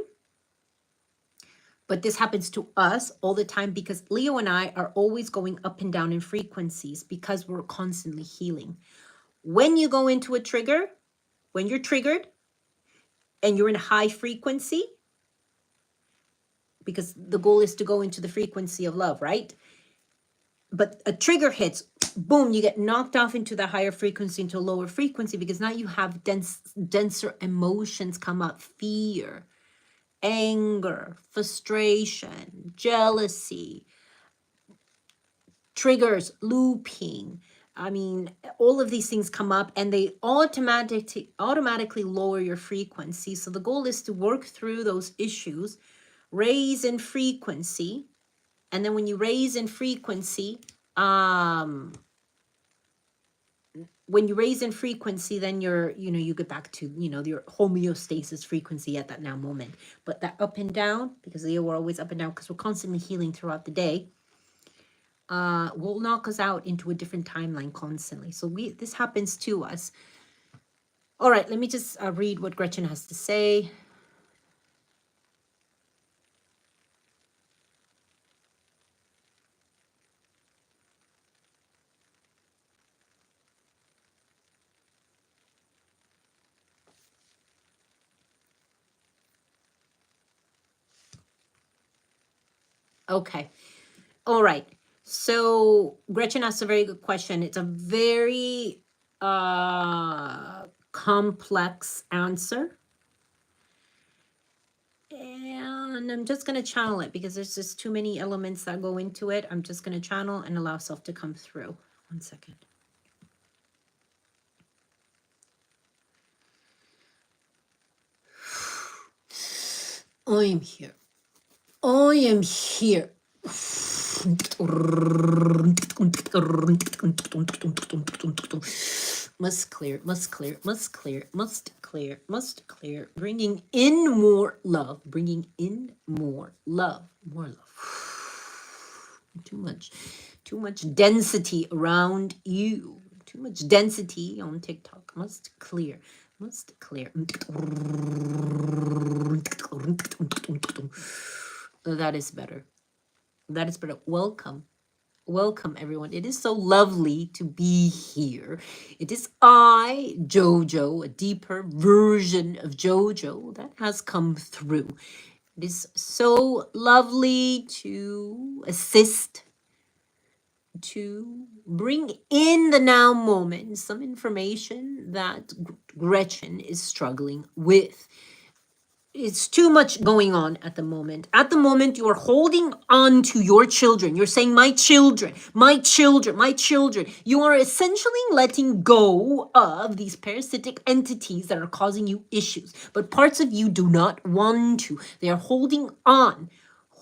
But this happens to us all the time because Leo and I are always going up and down in frequencies because we're constantly healing. When you go into a trigger, when you're triggered and you're in a high frequency, because the goal is to go into the frequency of love, right? But a trigger hits, boom, you get knocked off into the higher frequency, into a lower frequency, because now you have denser emotions come up, fear, anger, frustration, jealousy, triggers, looping. I mean, all of these things come up and they automatically lower your frequency. So the goal is to work through those issues, raise in frequency. And then when you raise in frequency, then you get back to, your homeostasis frequency at that now moment. But that up and down, because we're always up and down because we're constantly healing throughout the day, will knock us out into a different timeline constantly. So this happens to us. All right, let me just read what Gretchen has to say. Okay. All right. So Gretchen asked a very good question. It's a very complex answer. And I'm just going to channel it because there's just too many elements that go into it. I'm just going to channel and allow self to come through. 1 second. I am here. I am here. Must clear, must clear, must clear, must clear, must clear. Bringing in more love, bringing in more love, more love, Too much density around you. Too much density on TikTok. Must clear. Must clear. That is better. That is better. Welcome. Welcome, everyone. It is so lovely to be here. It is I, JoJo, a deeper version of JoJo that has come through. It is so lovely to assist, to bring in the now moment some information that Gretchen is struggling with. It's too much going on at the moment. At the moment, you are holding on to your children. You're saying, my children, my children, my children. You are essentially letting go of these parasitic entities that are causing you issues. But parts of you do not want to. They are holding on.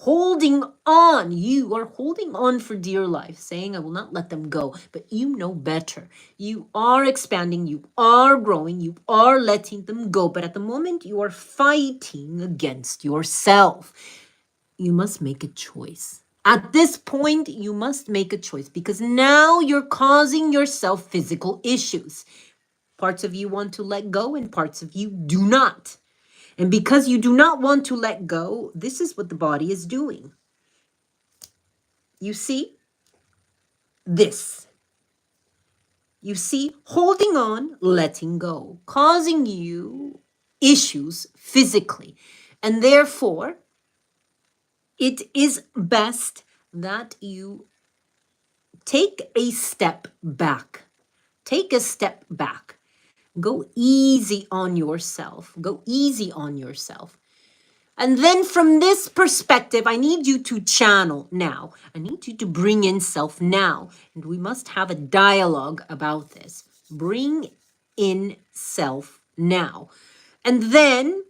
Holding on. You are holding on for dear life, saying, I will not let them go. But you know better. You are expanding. You are growing. You are letting them go. But at the moment, you are fighting against yourself. You must make a choice. At this point, you must make a choice because now you're causing yourself physical issues. Parts of you want to let go and parts of you do not. And because you do not want to let go, this is what the body is doing. You see this. You see, holding on, letting go, causing you issues physically. And therefore, it is best that you take a step back. Take a step back. Go easy on yourself. Go easy on yourself. And then from this perspective, I need you to channel now. I need you to bring in self now. And we must have a dialogue about this. Bring in self now. And then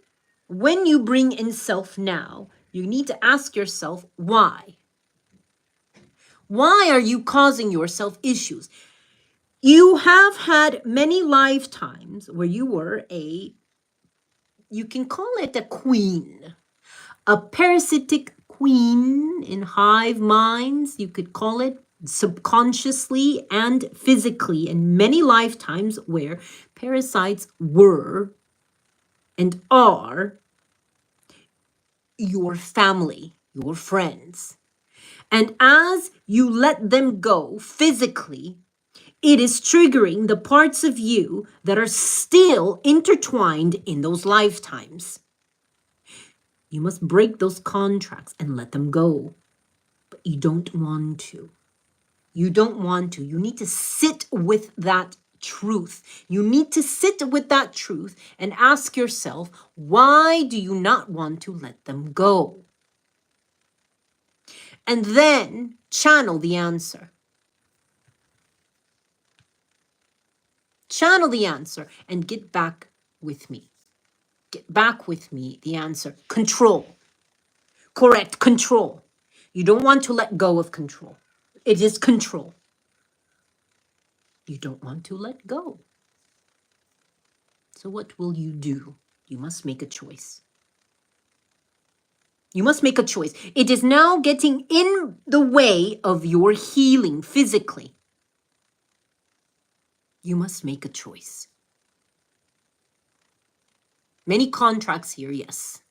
when you bring in self now, you need to ask yourself, why? Why are you causing yourself issues? You have had many lifetimes where you were you can call it a queen. A parasitic queen in hive minds, you could call it, subconsciously and physically, in many lifetimes where parasites were and are your family, your friends. And as you let them go physically, it is triggering the parts of you that are still intertwined in those lifetimes. You must break those contracts and let them go. But you don't want to. You don't want to. You need to sit with that truth. You need to sit with that truth and ask yourself, why do you not want to let them go? And then channel the answer. Channel the answer and get back with me. Get back with me, the answer. Control. Correct, control. You don't want to let go of control. It is control. You don't want to let go. So what will you do? You must make a choice. You must make a choice. It is now getting in the way of your healing physically. You must make a choice. Many contracts here, yes.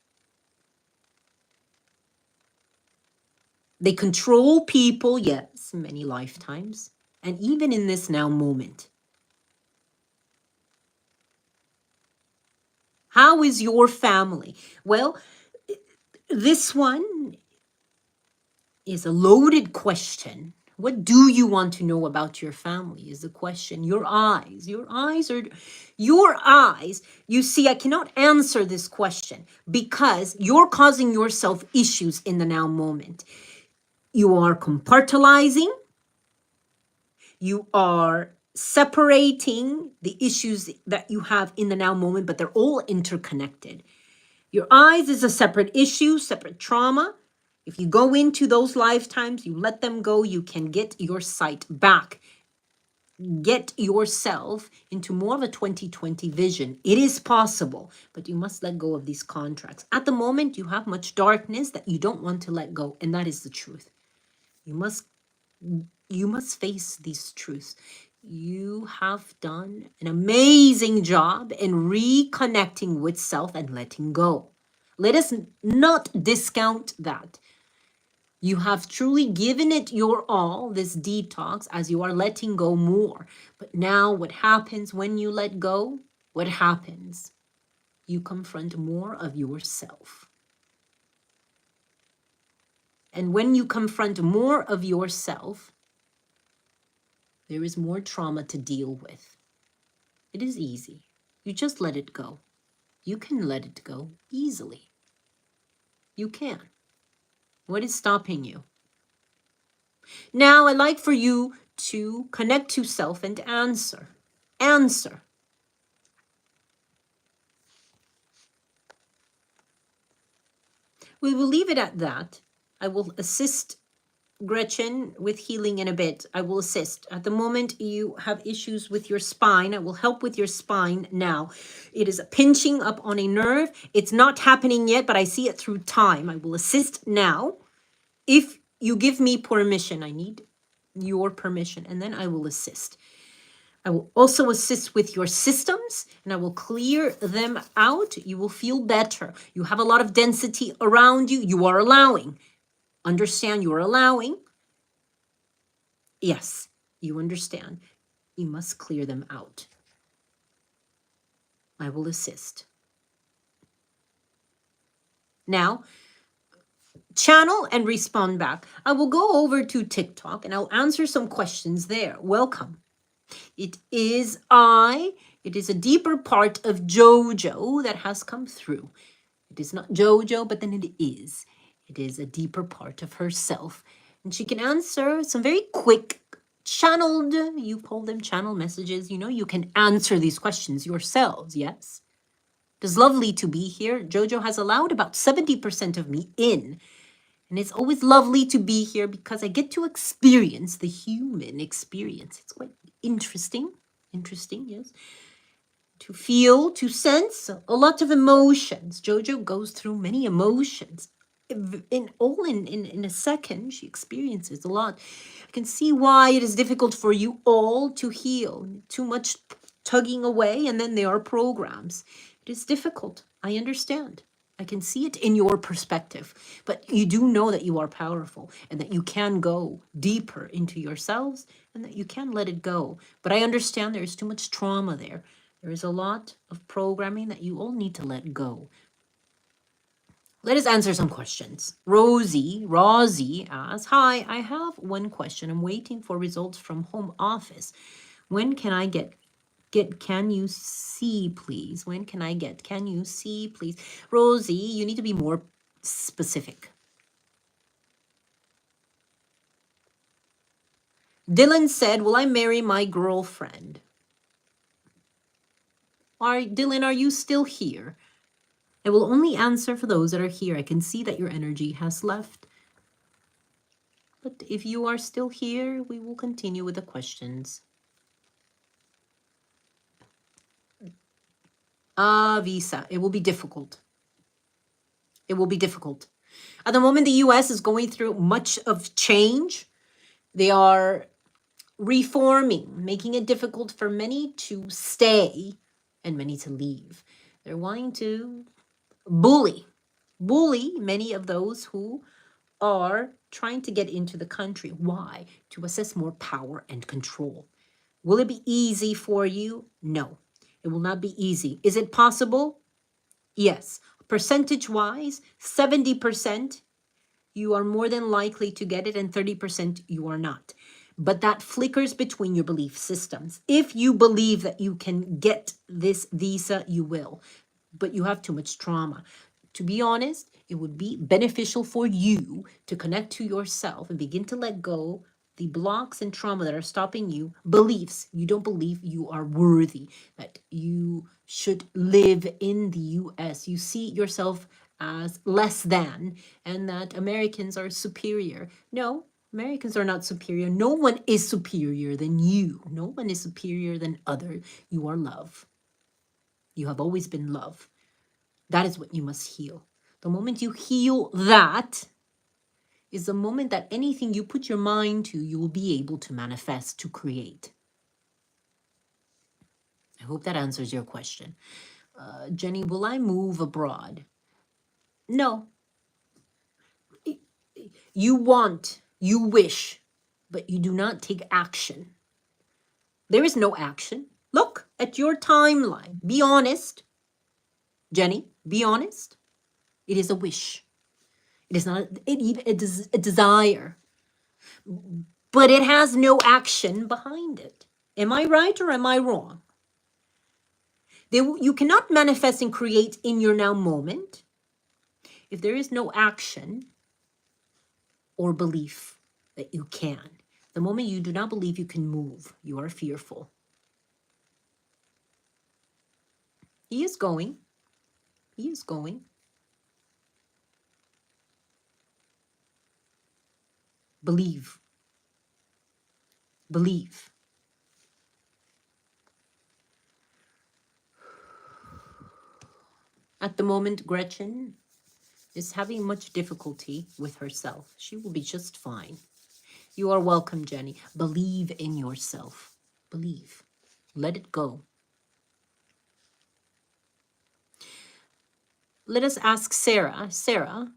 They control people, yes, many lifetimes. And even in this now moment. How is your family? Well, this one is a loaded question. What do you want to know about your family is the question. Your eyes, you see, I cannot answer this question because you're causing yourself issues in the now moment. You are compartmentalizing. You are separating the issues that you have in the now moment, but they're all interconnected. Your eyes is a separate issue, separate trauma. If you go into those lifetimes, you let them go, you can get your sight back. Get yourself into more of a 2020 vision. It is possible, but you must let go of these contracts. At the moment, you have much darkness that you don't want to let go, and that is the truth. You must face these truths. You have done an amazing job in reconnecting with self and letting go. Let us not discount that. You have truly given it your all, this detox, as you are letting go more. But now, what happens when you let go? What happens? You confront more of yourself. And when you confront more of yourself, there is more trauma to deal with. It is easy. You just let it go. You can let it go easily. You can. What is stopping you? Now, I'd like for you to connect to self and answer. Answer. We will leave it at that. I will assist Gretchen with healing in a bit. I will assist. At the moment, you have issues with your spine. I will help with your spine now. It is pinching up on a nerve. It's not happening yet, but I see it through time. I will assist now. If you give me permission, I need your permission, and then I will assist. I will also assist with your systems, and I will clear them out. You will feel better. You have a lot of density around you. You are allowing. Understand, you are allowing. Yes, you understand. You must clear them out. I will assist. Now, channel and respond back. I will go over to TikTok and I'll answer some questions there. Welcome. It is a deeper part of JoJo that has come through. It is not JoJo, but then it is. It is a deeper part of herself. And she can answer some very quick channeled, you call them channel messages. You know, you can answer these questions yourselves, yes? It is lovely to be here. JoJo has allowed about 70% of me in. And it's always lovely to be here because I get to experience the human experience. It's quite interesting. Interesting, yes. To feel, to sense a lot of emotions. JoJo goes through many emotions. In a second, she experiences a lot. I can see why it is difficult for you all to heal. Too much tugging away, and then there are programs. It is difficult. I understand. I can see it in your perspective, but you do know that you are powerful and that you can go deeper into yourselves and that you can let it go. But I understand there is too much trauma there. There is a lot of programming that you all need to let go. Let us answer some questions. Rosie asks, hi, I have one question. I'm waiting for results from home office. When can I get can you see, please? When can I get can you see, please? Rosie, you need to be more specific. Dylan said, will I marry my girlfriend? Dylan, are you still here? I will only answer for those that are here. I can see that your energy has left. But if you are still here, we will continue with the questions. Visa. It will be difficult. It will be difficult. At the moment, the US is going through much of change. They are reforming, making it difficult for many to stay and many to leave. They're wanting to bully many of those who are trying to get into the country. Why? To assess more power and control. Will it be easy for you? No, it will not be easy. Is it possible? Yes. Percentage-wise, 70% you are more than likely to get it and 30% you are not. But that flickers between your belief systems. If you believe that you can get this visa, you will. But you have too much trauma. To be honest, it would be beneficial for you to connect to yourself and begin to let go the blocks and trauma that are stopping you, beliefs. You don't believe you are worthy, that you should live in the US. You see yourself as less than, and that Americans are superior. No, Americans are not superior. No one is superior than you. No one is superior than other. You are love. You have always been love. That is what you must heal. The moment you heal that, is the moment that anything you put your mind to, you will be able to manifest, to create. I hope that answers your question. Jenny, will I move abroad? No. You want, you wish, but you do not take action. There is no action. Look at your timeline. Be honest. Jenny, be honest. It is a wish. It is not it is a desire. But it has no action behind it. Am I right or am I wrong? You cannot manifest and create in your now moment if there is no action or belief that you can. The moment you do not believe you can move, you are fearful. He is going. He is going. Believe. Believe. At the moment, Gretchen is having much difficulty with herself. She will be just fine. You are welcome, Jenny. Believe in yourself. Believe. Let it go. Let us ask Sarah. Sarah,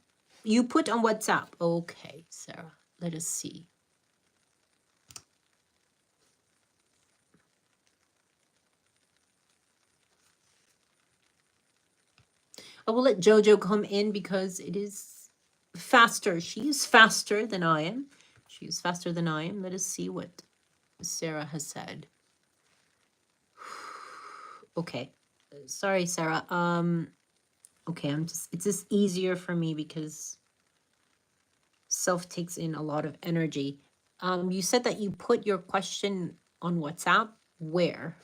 you put on WhatsApp. Okay, Sarah. Let us see. I will let JoJo come in because it is faster. She is faster than I am. She is faster than I am. Let us see what Sarah has said. Okay. Sorry, Sarah. Okay, it's just easier for me because self takes in a lot of energy. You said that you put your question on WhatsApp. Where?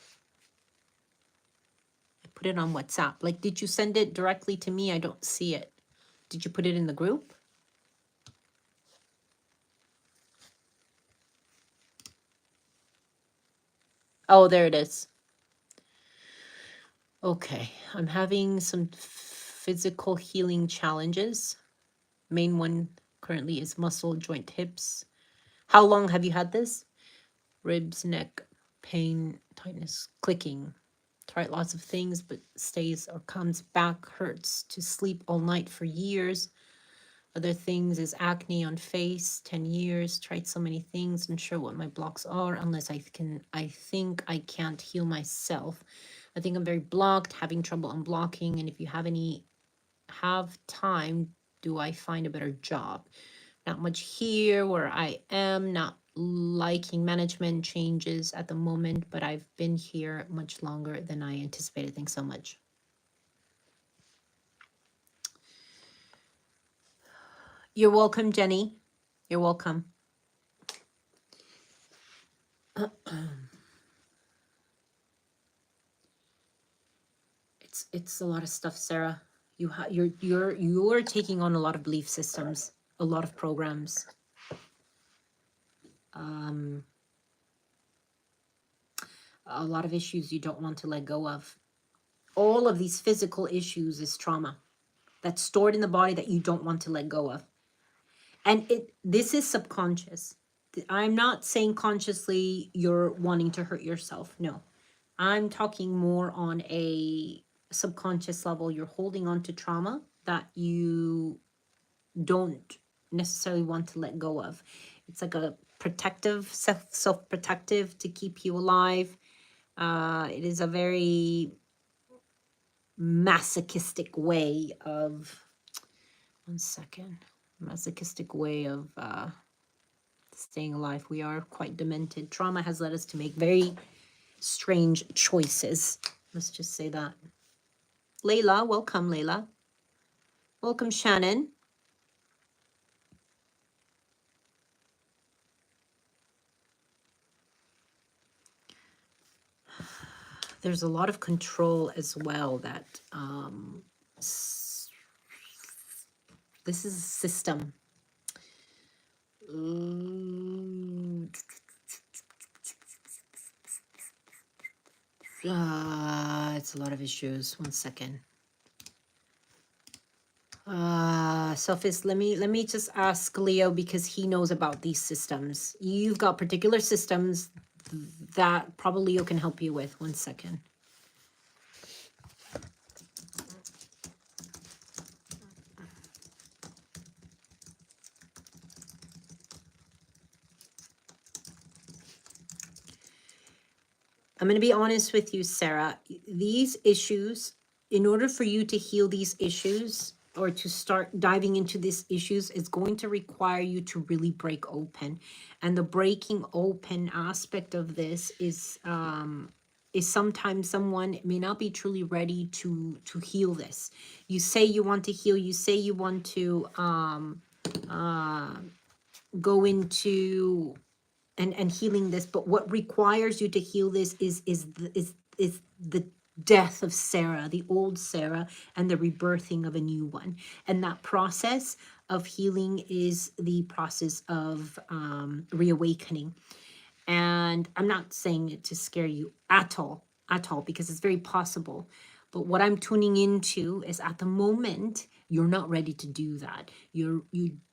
I put it on WhatsApp. Like, did you send it directly to me? I don't see it. Did you put it in the group? Oh, there it is. Okay, I'm having some physical healing challenges. Main one currently is muscle, joint, hips. How long have you had this? Ribs, neck, pain, tightness, clicking. Tried lots of things, but stays or comes back, hurts to sleep all night for years. Other things is acne on face, 10 years, tried so many things, unsure what my blocks are unless I think I can't heal myself. I think I'm very blocked, having trouble unblocking, and if you have time, do I find a better job? Not much here where I am, not liking management changes at the moment, but I've been here much longer than I anticipated. Thanks so much. You're welcome, Jenny. You're welcome. It's a lot of stuff, Sarah. You're taking on a lot of belief systems, a lot of programs. A lot of issues you don't want to let go of. All of these physical issues is trauma that's stored in the body that you don't want to let go of. And this is subconscious. I'm not saying consciously you're wanting to hurt yourself. No, I'm talking more on a subconscious level. You're holding on to trauma that you don't necessarily want to let go of. It's like a protective, self-protective to keep you alive. It is a very masochistic way of, masochistic way of staying alive. We are quite demented. Trauma has led us to make very strange choices. Let's just say that. Layla, welcome, Layla. Welcome, Shannon. There's a lot of control as well that this is a system. It's a lot of issues. 1 second. Sophist, let me just ask Leo because he knows about these systems. You've got particular systems that probably Leo can help you with. One second. I'm going to be honest with you, Sarah. These issues, in order for you to heal these issues or to start diving into these issues, it's going to require you to really break open. And the breaking open aspect of this is sometimes someone may not be truly ready to heal this. You say you want to heal, you say you want to go into and healing this, but what requires you to heal this is the death of Sarah, the old Sarah, and the rebirthing of a new one. And that process of healing is the process of reawakening. And I'm not saying it to scare you at all, because it's very possible. But what I'm tuning into is at the moment, you're not ready to do that. You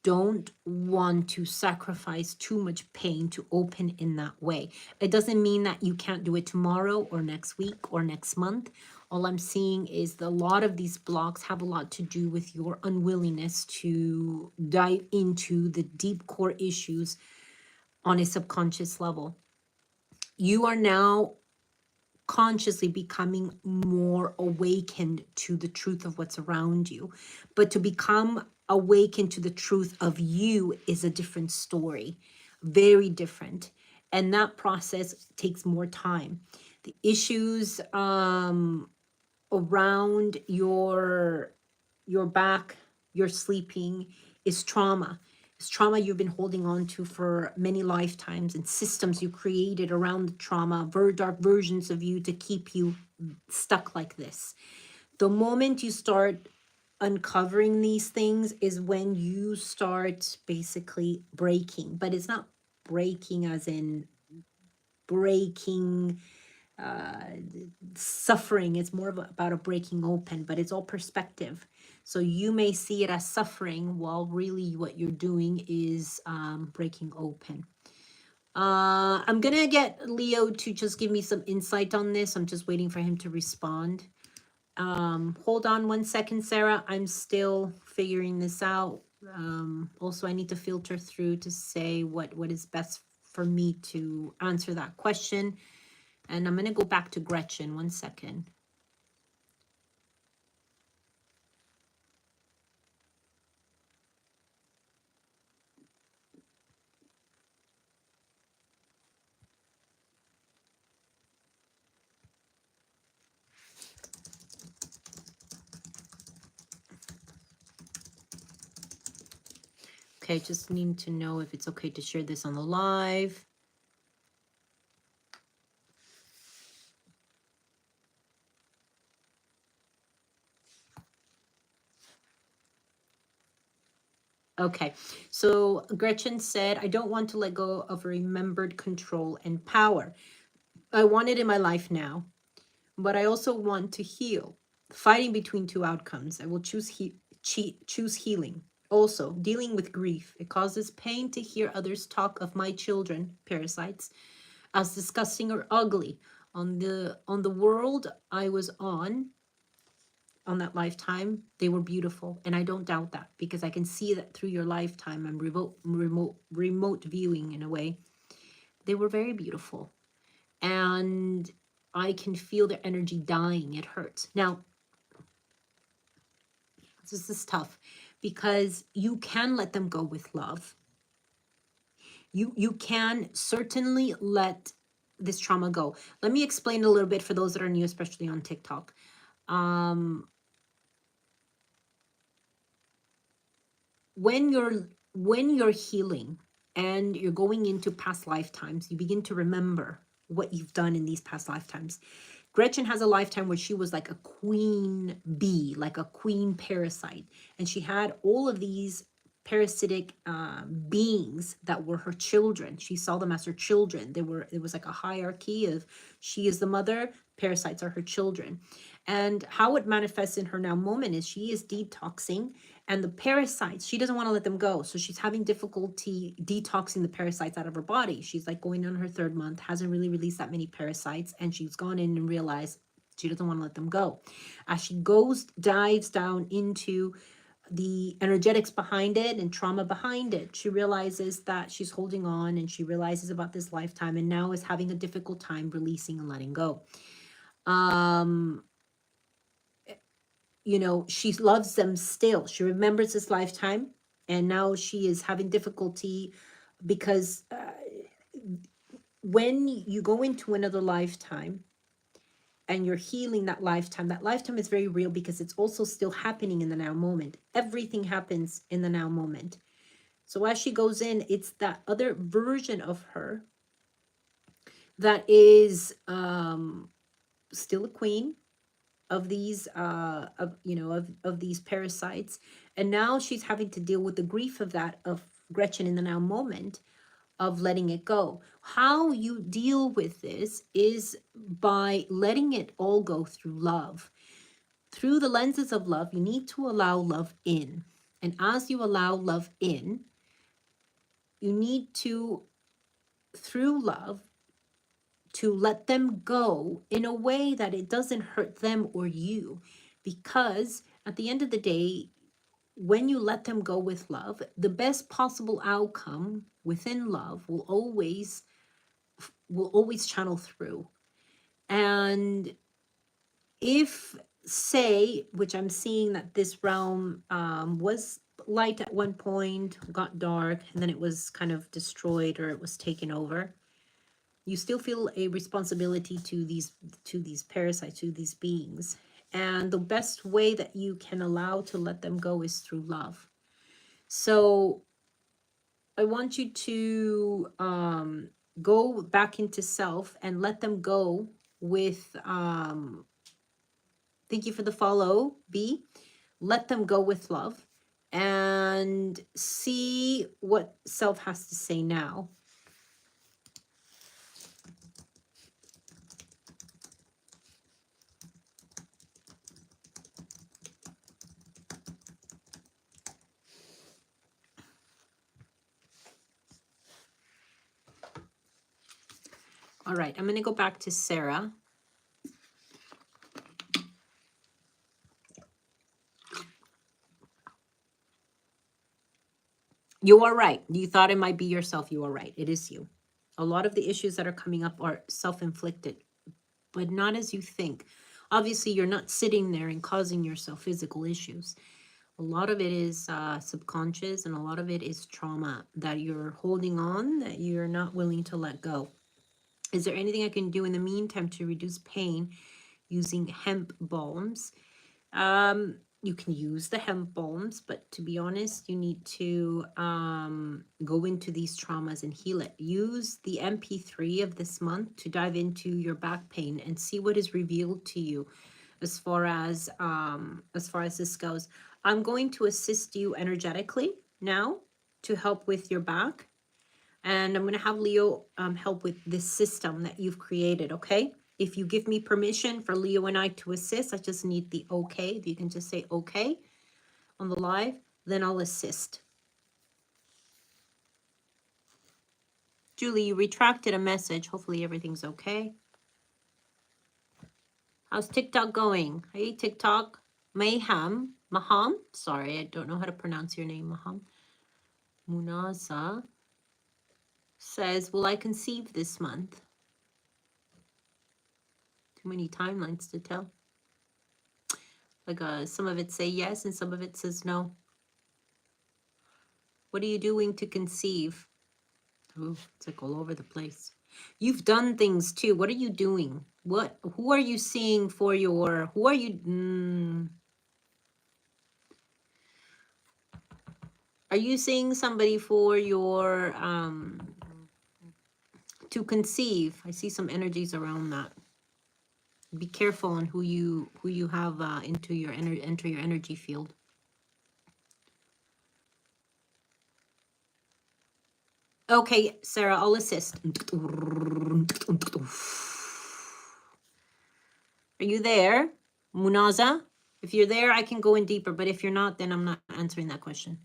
don't want to sacrifice too much pain to open in that way. It doesn't mean that you can't do it tomorrow or next week or next month. All I'm seeing is a lot of these blocks have a lot to do with your unwillingness to dive into the deep core issues on a subconscious level. You are now consciously becoming more awakened to the truth of what's around you. But to become awakened to the truth of you is a different story, very different. And that process takes more time. The issues around your back, your sleeping, is trauma. It's trauma you've been holding on to for many lifetimes, and systems you created around the trauma, dark versions of you to keep you stuck like this. The moment you start uncovering these things is when you start basically breaking. But it's not breaking as in breaking suffering. It's more about a breaking open, but it's all perspective. So you may see it as suffering while really what you're doing is breaking open. I'm gonna get Leo to just give me some insight on this. I'm just waiting for him to respond. Hold on 1 second, Sarah. I'm still figuring this out. Also, I need to filter through to say what is best for me to answer that question. And I'm going to go back to Gretchen 1 second. Okay, just need to know if it's okay to share this on the live. Okay, so Gretchen said, I don't want to let go of remembered control and power. I want it in my life now, but I also want to heal. Fighting between two outcomes. I will choose choose healing. Also, dealing with grief. It causes pain to hear others talk of my children, parasites, as disgusting or ugly. On the world I was on that lifetime, they were beautiful, and I don't doubt that, because I can see that through your lifetime. I'm remote viewing in a way. They were very beautiful, and I can feel their energy dying. It hurts. Now, this is tough, because you can let them go with love. You can certainly let this trauma go. Let me explain a little bit for those that are new, especially on TikTok. When you're healing and you're going into past lifetimes, you begin to remember what you've done in these past lifetimes. Gretchen has a lifetime where she was like a queen bee, like a queen parasite, and she had all of these parasitic beings that were her children. She saw them as her children. It was like a hierarchy of, she is the mother, parasites are her children. And how it manifests in her now moment is she is detoxing, and the parasites, she doesn't want to let them go. So she's having difficulty detoxing the parasites out of her body. She's like going on her 3rd month, hasn't really released that many parasites, and she's gone in and realized she doesn't want to let them go. As she dives down into the energetics behind it and trauma behind it, she realizes that she's holding on, and she realizes about this lifetime, and now is having a difficult time releasing and letting go. You know, she loves them still. She remembers this lifetime, and now she is having difficulty because when you go into another lifetime and you're healing that lifetime is very real, because it's also still happening in the now moment. Everything happens in the now moment. So as she goes in, it's that other version of her that is still a queen of these of these parasites, and now she's having to deal with the grief of that, of Gretchen in the now moment, of letting it go. How you deal with this is by letting it all go through love. Through the lenses of love, you need to allow love in. And as you allow love in, you need to, through love, to let them go in a way that it doesn't hurt them or you. Because at the end of the day, when you let them go with love, the best possible outcome within love will always channel through. And if, say, which I'm seeing that this realm was light at one point, got dark, and then it was kind of destroyed, or it was taken over, you still feel a responsibility to these parasites, to these beings. And the best way that you can allow to let them go is through love. So I want you to go back into self and let them go with, thank you for the follow, B. Let them go with love and see what self has to say now. All right, I'm going to go back to Sarah. You are right. You thought it might be yourself. You are right. It is you. A lot of the issues that are coming up are self-inflicted, but not as you think. Obviously, you're not sitting there and causing yourself physical issues. A lot of it is subconscious, and a lot of it is trauma that you're holding on, that you're not willing to let go. Is there anything I can do in the meantime to reduce pain using hemp balms? You can use the hemp balms, but to be honest, you need to go into these traumas and heal it. Use the MP3 of this month to dive into your back pain and see what is revealed to you as far as this goes. I'm going to assist you energetically now to help with your back. And I'm going to have Leo help with this system that you've created, okay? If you give me permission for Leo and I to assist, I just need the okay. If you can just say okay on the live, then I'll assist. Julie, you retracted a message. Hopefully everything's okay. How's TikTok going? Hey, TikTok. Maham. Sorry, I don't know how to pronounce your name, Maham. Munaza says, will I conceive this month? Too many timelines to tell. Like some of it say yes and some of it says no. What are you doing to conceive? Ooh, it's like all over the place. You've done things too. What are you doing? Who are you seeing for your, who are you, are you seeing somebody for your, to conceive? I see some energies around that. Be careful on who you have enter your energy field. Okay, Sarah, I'll assist. Are you there? Munaza? If you're there, I can go in deeper, but if you're not, then I'm not answering that question.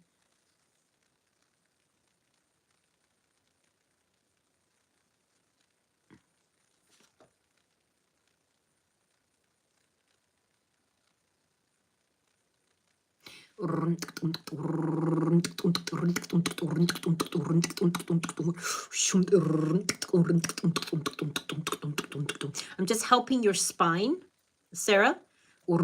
I'm just helping your spine, Sarah. You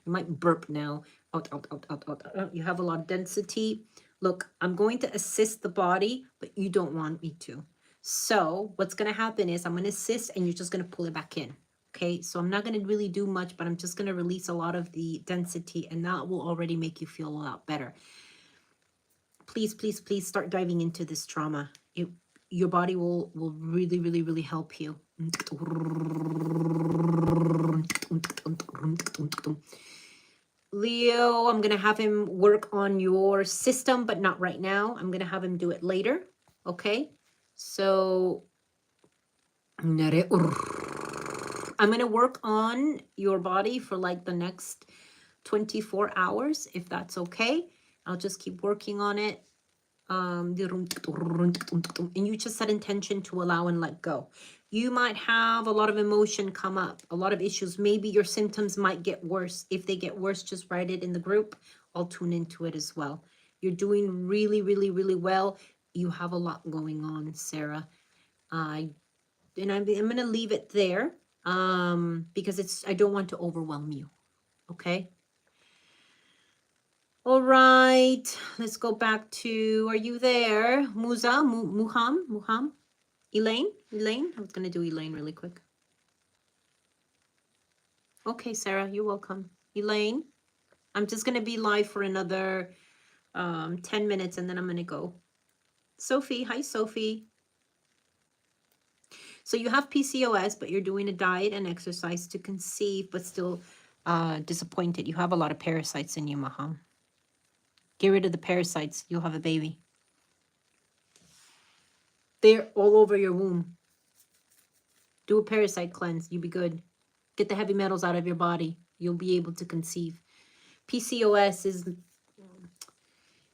might burp now. Out, out, out, out, out, out. You have a lot of density. Look, I'm going to assist the body, but you don't want me to. So what's going to happen is I'm going to assist and you're just going to pull it back in. Okay, so I'm not going to really do much, but I'm just going to release a lot of the density, and that will already make you feel a lot better. Please, please, please start diving into this trauma. Your body will really, really, really help you. Leo, I'm going to have him work on your system, but not right now. I'm going to have him do it later. Okay, so I'm going to work on your body for like the next 24 hours, if that's okay. I'll just keep working on it. And you just set intention to allow and let go. You might have a lot of emotion come up, a lot of issues. Maybe your symptoms might get worse. If they get worse, just write it in the group. I'll tune into it as well. You're doing really, really, really well. You have a lot going on, Sarah. I'm going to leave it there because I don't want to overwhelm you. Okay. All right, let's go back to, are you there? Muham? Elaine? I was going to do Elaine really quick. Okay, Sarah, you're welcome. Elaine, I'm just going to be live for another 10 minutes and then I'm going to go. Sophie, hi, Sophie. So you have PCOS, but you're doing a diet and exercise to conceive, but still disappointed. You have a lot of parasites in you, Maham. Get rid of the parasites. You'll have a baby. They're all over your womb. Do a parasite cleanse. You'll be good. Get the heavy metals out of your body. You'll be able to conceive. PCOS is,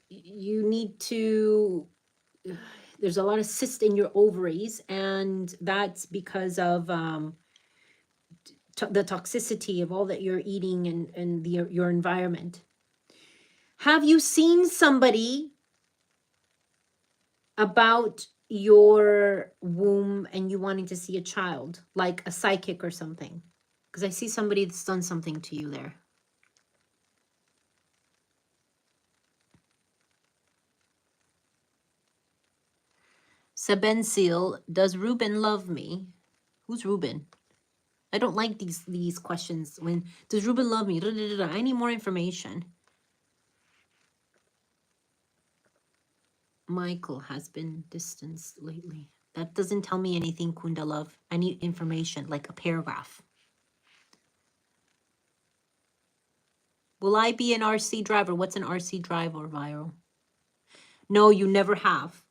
you need to, there's a lot of cyst in your ovaries, and that's because of the toxicity of all that you're eating and your environment. Have you seen somebody about your womb and you wanting to see a child, like a psychic or something? Because I see somebody that's done something to you there. Sebensil, does Ruben love me? Who's Ruben? I don't like these questions. When does Ruben love me? I need more information. Michael has been distanced lately. That doesn't tell me anything, Kunda love. I need information, like a paragraph. Will I be an RC driver? What's an RC driver, Viral? No, you never have.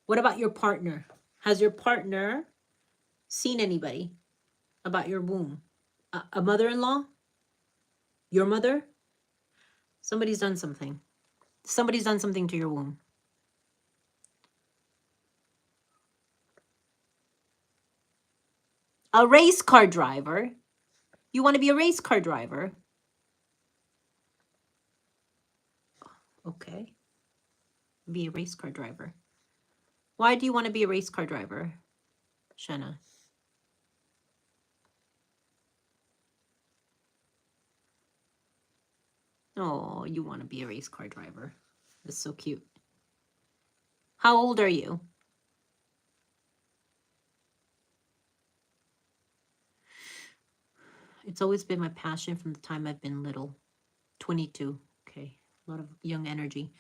What about your partner? Has your partner seen anybody about your womb? A mother-in-law? Your mother? Somebody's done something. Somebody's done something to your womb. A race car driver? You want to be a race car driver? Okay. Be a race car driver. Why do you want to be a race car driver, Shanna? Oh, you want to be a race car driver. That's so cute. How old are you? It's always been my passion from the time I've been little. 22. Okay. A lot of young energy.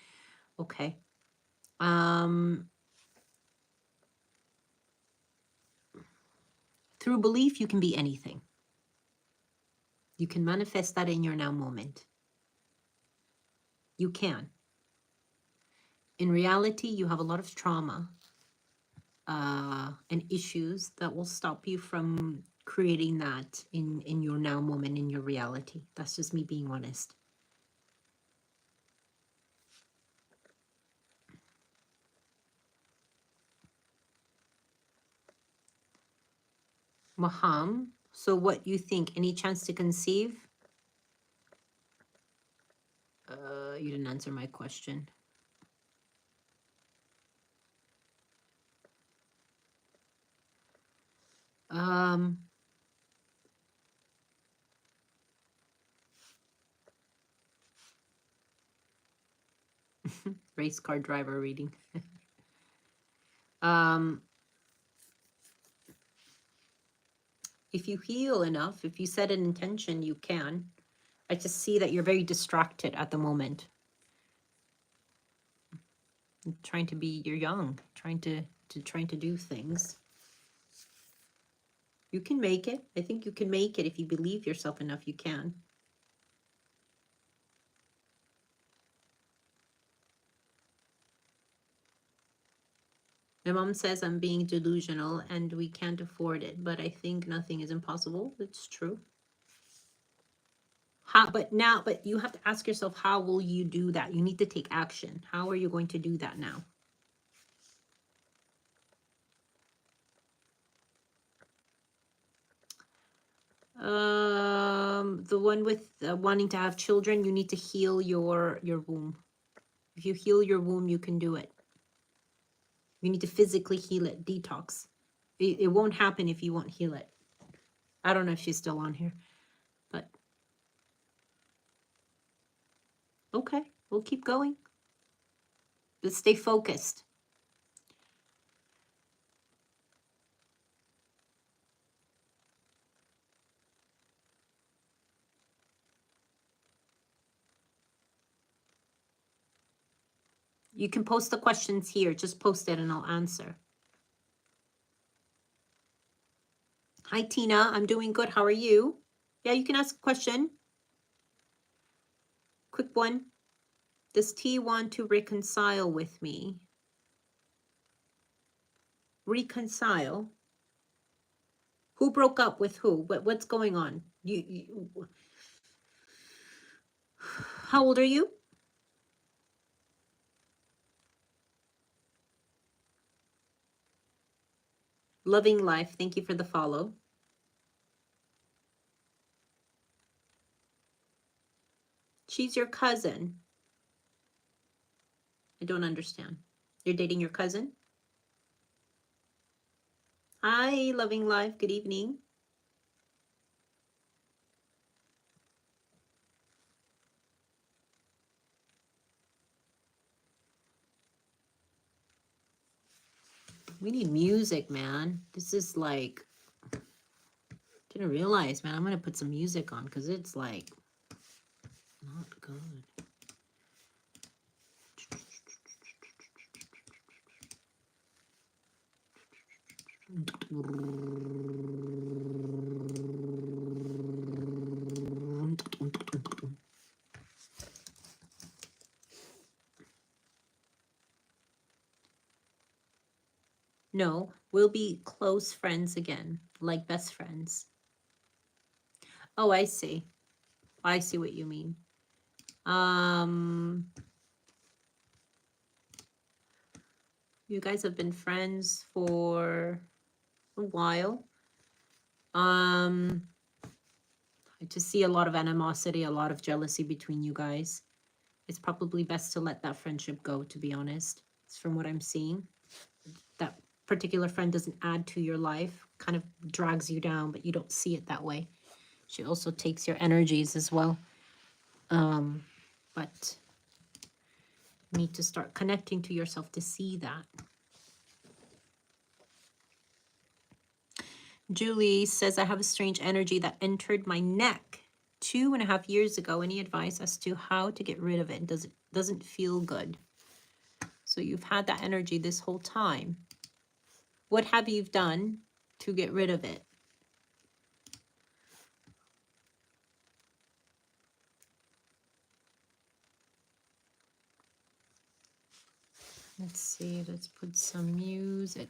Okay. Through belief, you can be anything. You can manifest that in your now moment. You can. In reality, you have a lot of trauma and issues that will stop you from creating that in your now moment, in your reality. That's just me being honest. Maham, so what you think? Any chance to conceive? You didn't answer my question. Race car driver reading. If you heal enough, if you set an intention, you can. I just see that you're very distracted at the moment. You're trying to be, you're young, trying to do things. You can make it. I think you can make it. If you believe yourself enough, you can. My mom says I'm being delusional and we can't afford it, but I think nothing is impossible. It's true. But you have to ask yourself, how will you do that? You need to take action. How are you going to do that now? The one with wanting to have children, you need to heal your womb. If you heal your womb, you can do it. You need to physically heal it, detox. It won't happen if you won't heal it. I don't know if she's still on here, but okay, we'll keep going. But stay focused. You can post the questions here. Just post it and I'll answer. Hi, Tina. I'm doing good. How are you? Yeah, you can ask a question. Quick one. Does T want to reconcile with me? Reconcile? Who broke up with who? What's going on? How old are you? Loving life. Thank you for the follow. She's your cousin. I don't understand. You're dating your cousin? Hi, loving life. Good evening. We need music, man. This is like, didn't realize, man. I'm gonna put some music on because it's like not good. No, we'll be close friends again, like best friends. Oh, I see. I see what you mean. You guys have been friends for a while. I just see a lot of animosity, a lot of jealousy between you guys. It's probably best to let that friendship go, to be honest. It's from what I'm seeing. That particular friend doesn't add to your life, kind of drags you down, but you don't see it that way. She also takes your energies as well. But you need to start connecting to yourself to see that. Julie says, I have a strange energy that entered my neck 2.5 years ago. Any advice as to how to get rid of it? Doesn't feel good. So you've had that energy this whole time. What have you done to get rid of it? Let's see, let's put some music.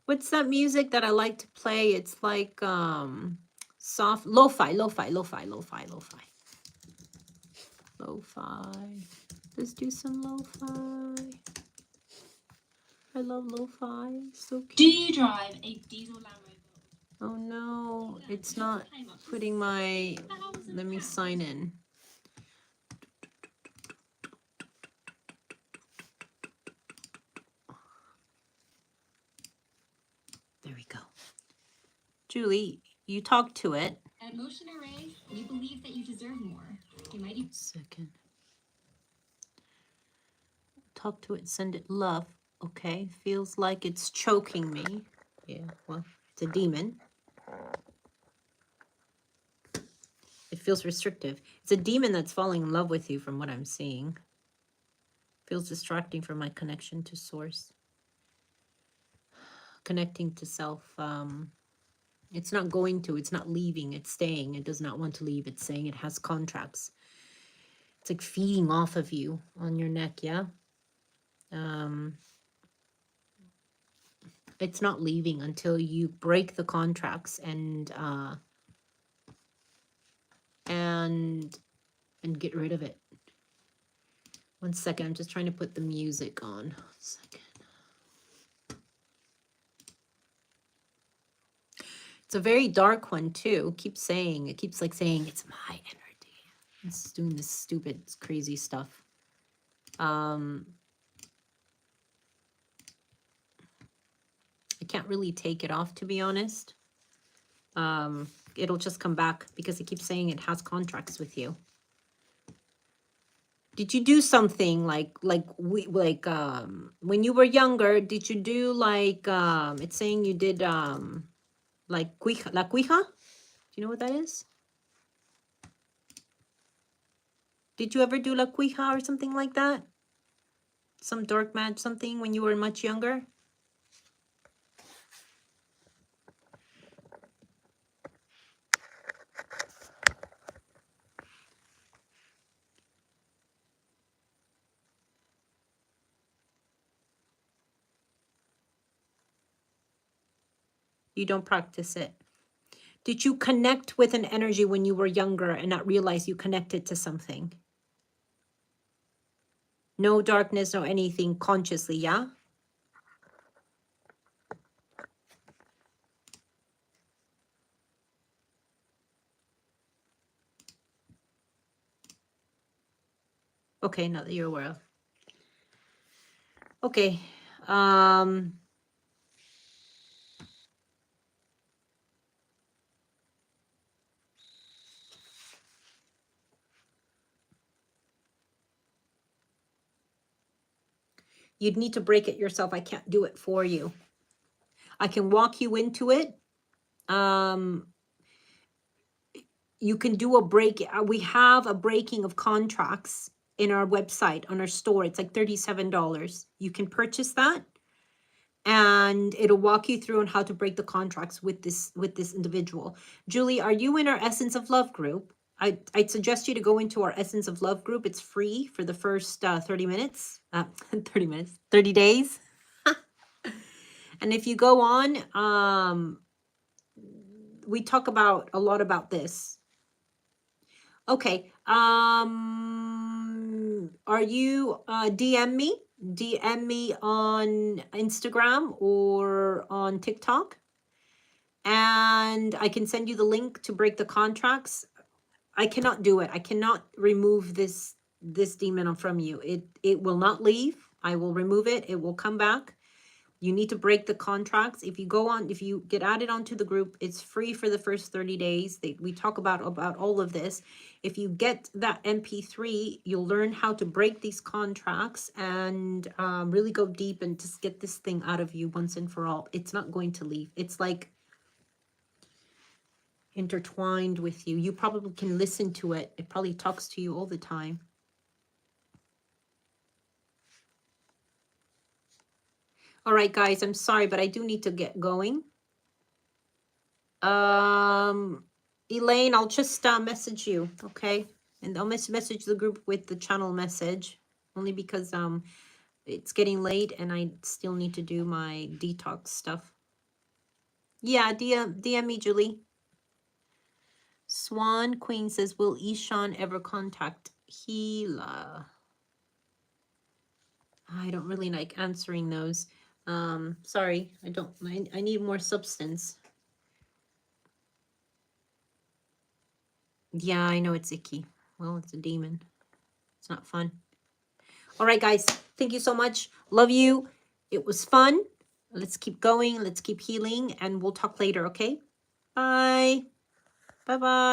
What's that music that I like to play? It's like soft lo-fi. Let's do some lo-fi. I love lo-fi. So cute. Do you drive a diesel Land Rover? Oh no, it's not putting my, let me sign in. There we go. Julie, you talk to it. At Motion Array, we believe that you deserve more. You might even... Second. Talk to it, send it love. Okay, feels like it's choking me. Yeah, well, it's a demon. It feels restrictive. It's a demon that's falling in love with you from what I'm seeing. Feels distracting from my connection to source. Connecting to self. It's not going to, it's not leaving, it's staying. It does not want to leave. It's saying it has contracts. It's like feeding off of you on your neck, yeah? It's not leaving until you break the contracts and get rid of it. 1 second, I'm just trying to put the music on. 1 second. It's a very dark one too. It keeps saying, it keeps like saying, it's my energy. It's doing this stupid, crazy stuff. I can't really take it off, to be honest. It'll just come back because it keeps saying it has contracts with you. Did you do something like when you were younger? Did you do like it's saying you did like cuija, la cuija? Do you know what that is? Did you ever do la cuija or something like that? Some dark magic, something when you were much younger? You don't practice it. Did you connect with an energy when you were younger and not realize you connected to something? No darkness, no anything consciously, yeah? Okay, not that you're aware of. Okay. You'd need to break it yourself. I can't do it for you. I can walk you into it. You can do a break. We have a breaking of contracts in our website, on our store. It's like $37. You can purchase that, and it'll walk you through on how to break the contracts with this individual. Julie, are you in our Essence of Love group? I'd suggest you to go into our Essence of Love group. It's free for the first 30 minutes. 30 days. And if you go on, we talk about a lot about this. Okay. Are you DM me on Instagram or on TikTok, and I can send you the link to break the contracts. I cannot do it. I cannot remove this demon from you. It will not leave. I will remove it. It will come back. You need to break the contracts. If you get added onto the group, it's free for the first 30 days. We talk about all of this. If you get that MP3, you'll learn how to break these contracts and really go deep and just get this thing out of you once and for all. It's not going to leave. It's like intertwined with you. You probably can listen to it. It probably talks to you all the time. All right, guys, I'm sorry, but I do need to get going. Elaine, I'll just message you, okay? And I'll message the group with the channel message, only because it's getting late and I still need to do my detox stuff. Yeah, DM me, Julie. Swan Queen says, will Ishan ever contact Gila? I don't really like answering those. Sorry, I need more substance. Yeah, I know it's icky. Well, it's a demon. It's not fun. All right, guys. Thank you so much. Love you. It was fun. Let's keep going. Let's keep healing. And we'll talk later, okay? Bye. Bye-bye.